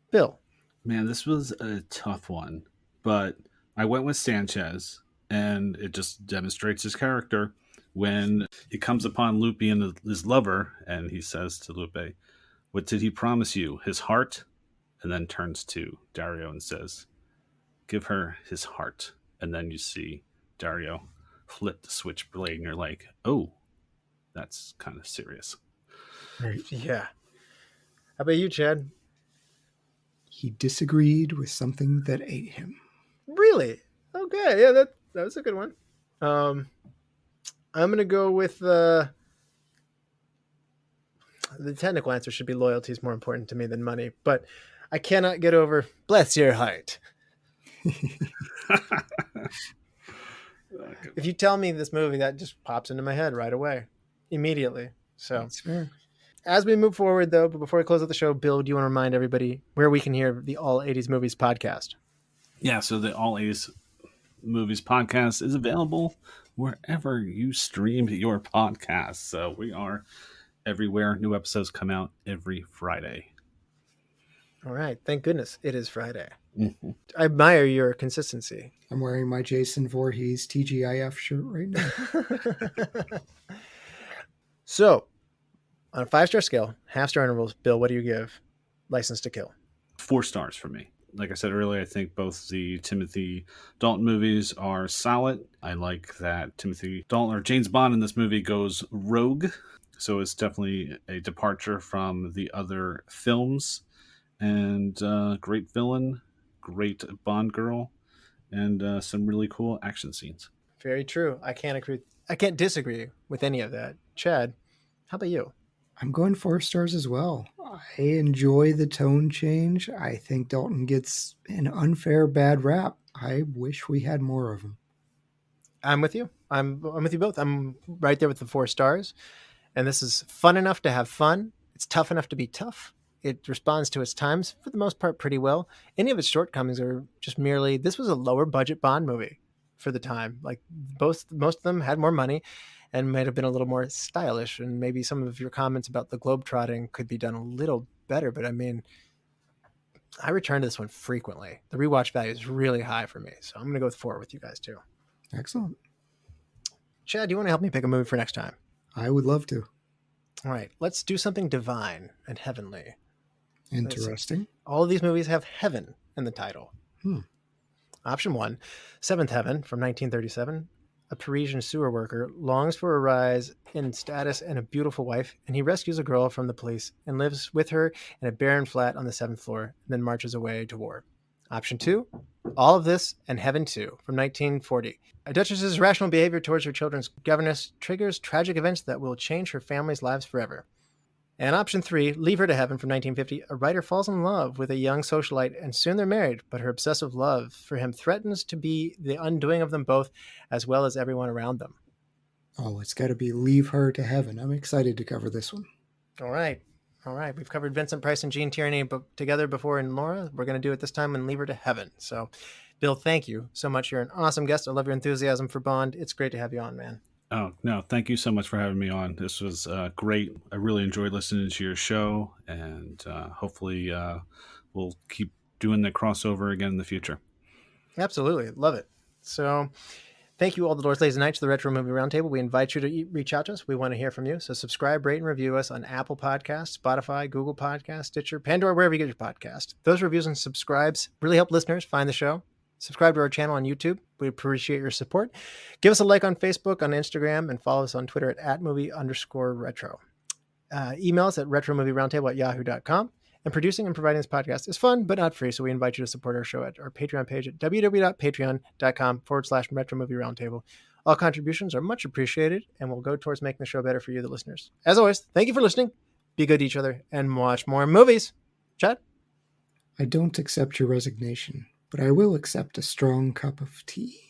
Bill. Man, this was a tough one, but I went with Sanchez, and it just demonstrates his character when he comes upon Lupe and his lover, and he says to Lupe, "What did he promise you? His heart?" And then turns to Dario and says, "Give her his heart." And then you see Dario flip the switchblade, and you're like, oh, that's kind of serious. Right. Yeah. How about you, Chad? He disagreed with something that ate him. Really? Okay. Yeah, that was a good one. I'm going to go with the technical answer should be loyalty is more important to me than money, but I cannot get over bless your heart. If you tell me this movie, that just pops into my head right away, immediately. So That's fair. as we move forward, though, but before we close out the show, Bill, do you want to remind everybody where we can hear the All 80s Movies podcast? Yeah, so the All 80s Movies podcast is available wherever you stream your podcast. So we are everywhere. New episodes come out every Friday. All right. Thank goodness it is Friday. Mm-hmm. I admire your consistency. I'm wearing my Jason Voorhees TGIF shirt right now. So, on a 5-star scale, half-star intervals, Bill, what do you give License to Kill? 4 stars for me. Like I said earlier, I think both the Timothy Dalton movies are solid. I like that Timothy Dalton, or James Bond in this movie, goes rogue. So it's definitely a departure from the other films. And great villain, great Bond girl, and some really cool action scenes. Very true. I can't disagree with any of that. Chad, how about you? I'm going 4 stars as well. I enjoy the tone change. I think Dalton gets an unfair bad rap. I wish we had more of him. I'm with you. I'm with you both. I'm right there with the 4 stars. And this is fun enough to have fun. It's tough enough to be tough. It responds to its times, for the most part, pretty well. Any of its shortcomings are just merely, this was a lower budget Bond movie for the time. Like most of them had more money and might have been a little more stylish. And maybe some of your comments about the globetrotting could be done a little better. But I mean, I return to this one frequently. The rewatch value is really high for me. So I'm going to go with 4 with you guys too. Excellent. Chad, do you want to help me pick a movie for next time? I would love to. All right, let's do something divine and heavenly. Interesting. All of these movies have heaven in the title. Option 1, Seventh Heaven from 1937. A Parisian sewer worker longs for a rise in status and a beautiful wife, and he rescues a girl from the police and lives with her in a barren flat on the 7th floor, and then marches away to war. Option 2, All of This and Heaven 2 from 1940. A duchess's irrational behavior towards her children's governess triggers tragic events that will change her family's lives forever. And option 3, Leave Her to Heaven from 1950. A writer falls in love with a young socialite and soon they're married, but her obsessive love for him threatens to be the undoing of them both as well as everyone around them. Oh, it's got to be Leave Her to Heaven. I'm excited to cover this one. All right. We've covered Vincent Price and Gene Tierney together before in Laura. We're going to do it this time and Leave Her to Heaven. So, Bill, thank you so much. You're an awesome guest. I love your enthusiasm for Bond. It's great to have you on, man. Oh, no, thank you so much for having me on. This was great. I really enjoyed listening to your show, and hopefully we'll keep doing the crossover again in the future. Absolutely. Love it. So thank you all the Lords, ladies and knights, to the Retro Movie Roundtable. We invite you to reach out to us. We want to hear from you. So subscribe, rate, and review us on Apple Podcasts, Spotify, Google Podcasts, Stitcher, Pandora, wherever you get your podcast. Those reviews and subscribes really help listeners find the show. Subscribe to our channel on YouTube. We appreciate your support. Give us a like on Facebook, on Instagram, and follow us on Twitter at @movie_retro. Email us at retromovieroundtable@yahoo.com. And producing and providing this podcast is fun, but not free. So we invite you to support our show at our Patreon page at www.patreon.com/retromovieroundtable. All contributions are much appreciated and will go towards making the show better for you, the listeners. As always, thank you for listening. Be good to each other and watch more movies. Chad? I don't accept your resignation, but I will accept a strong cup of tea.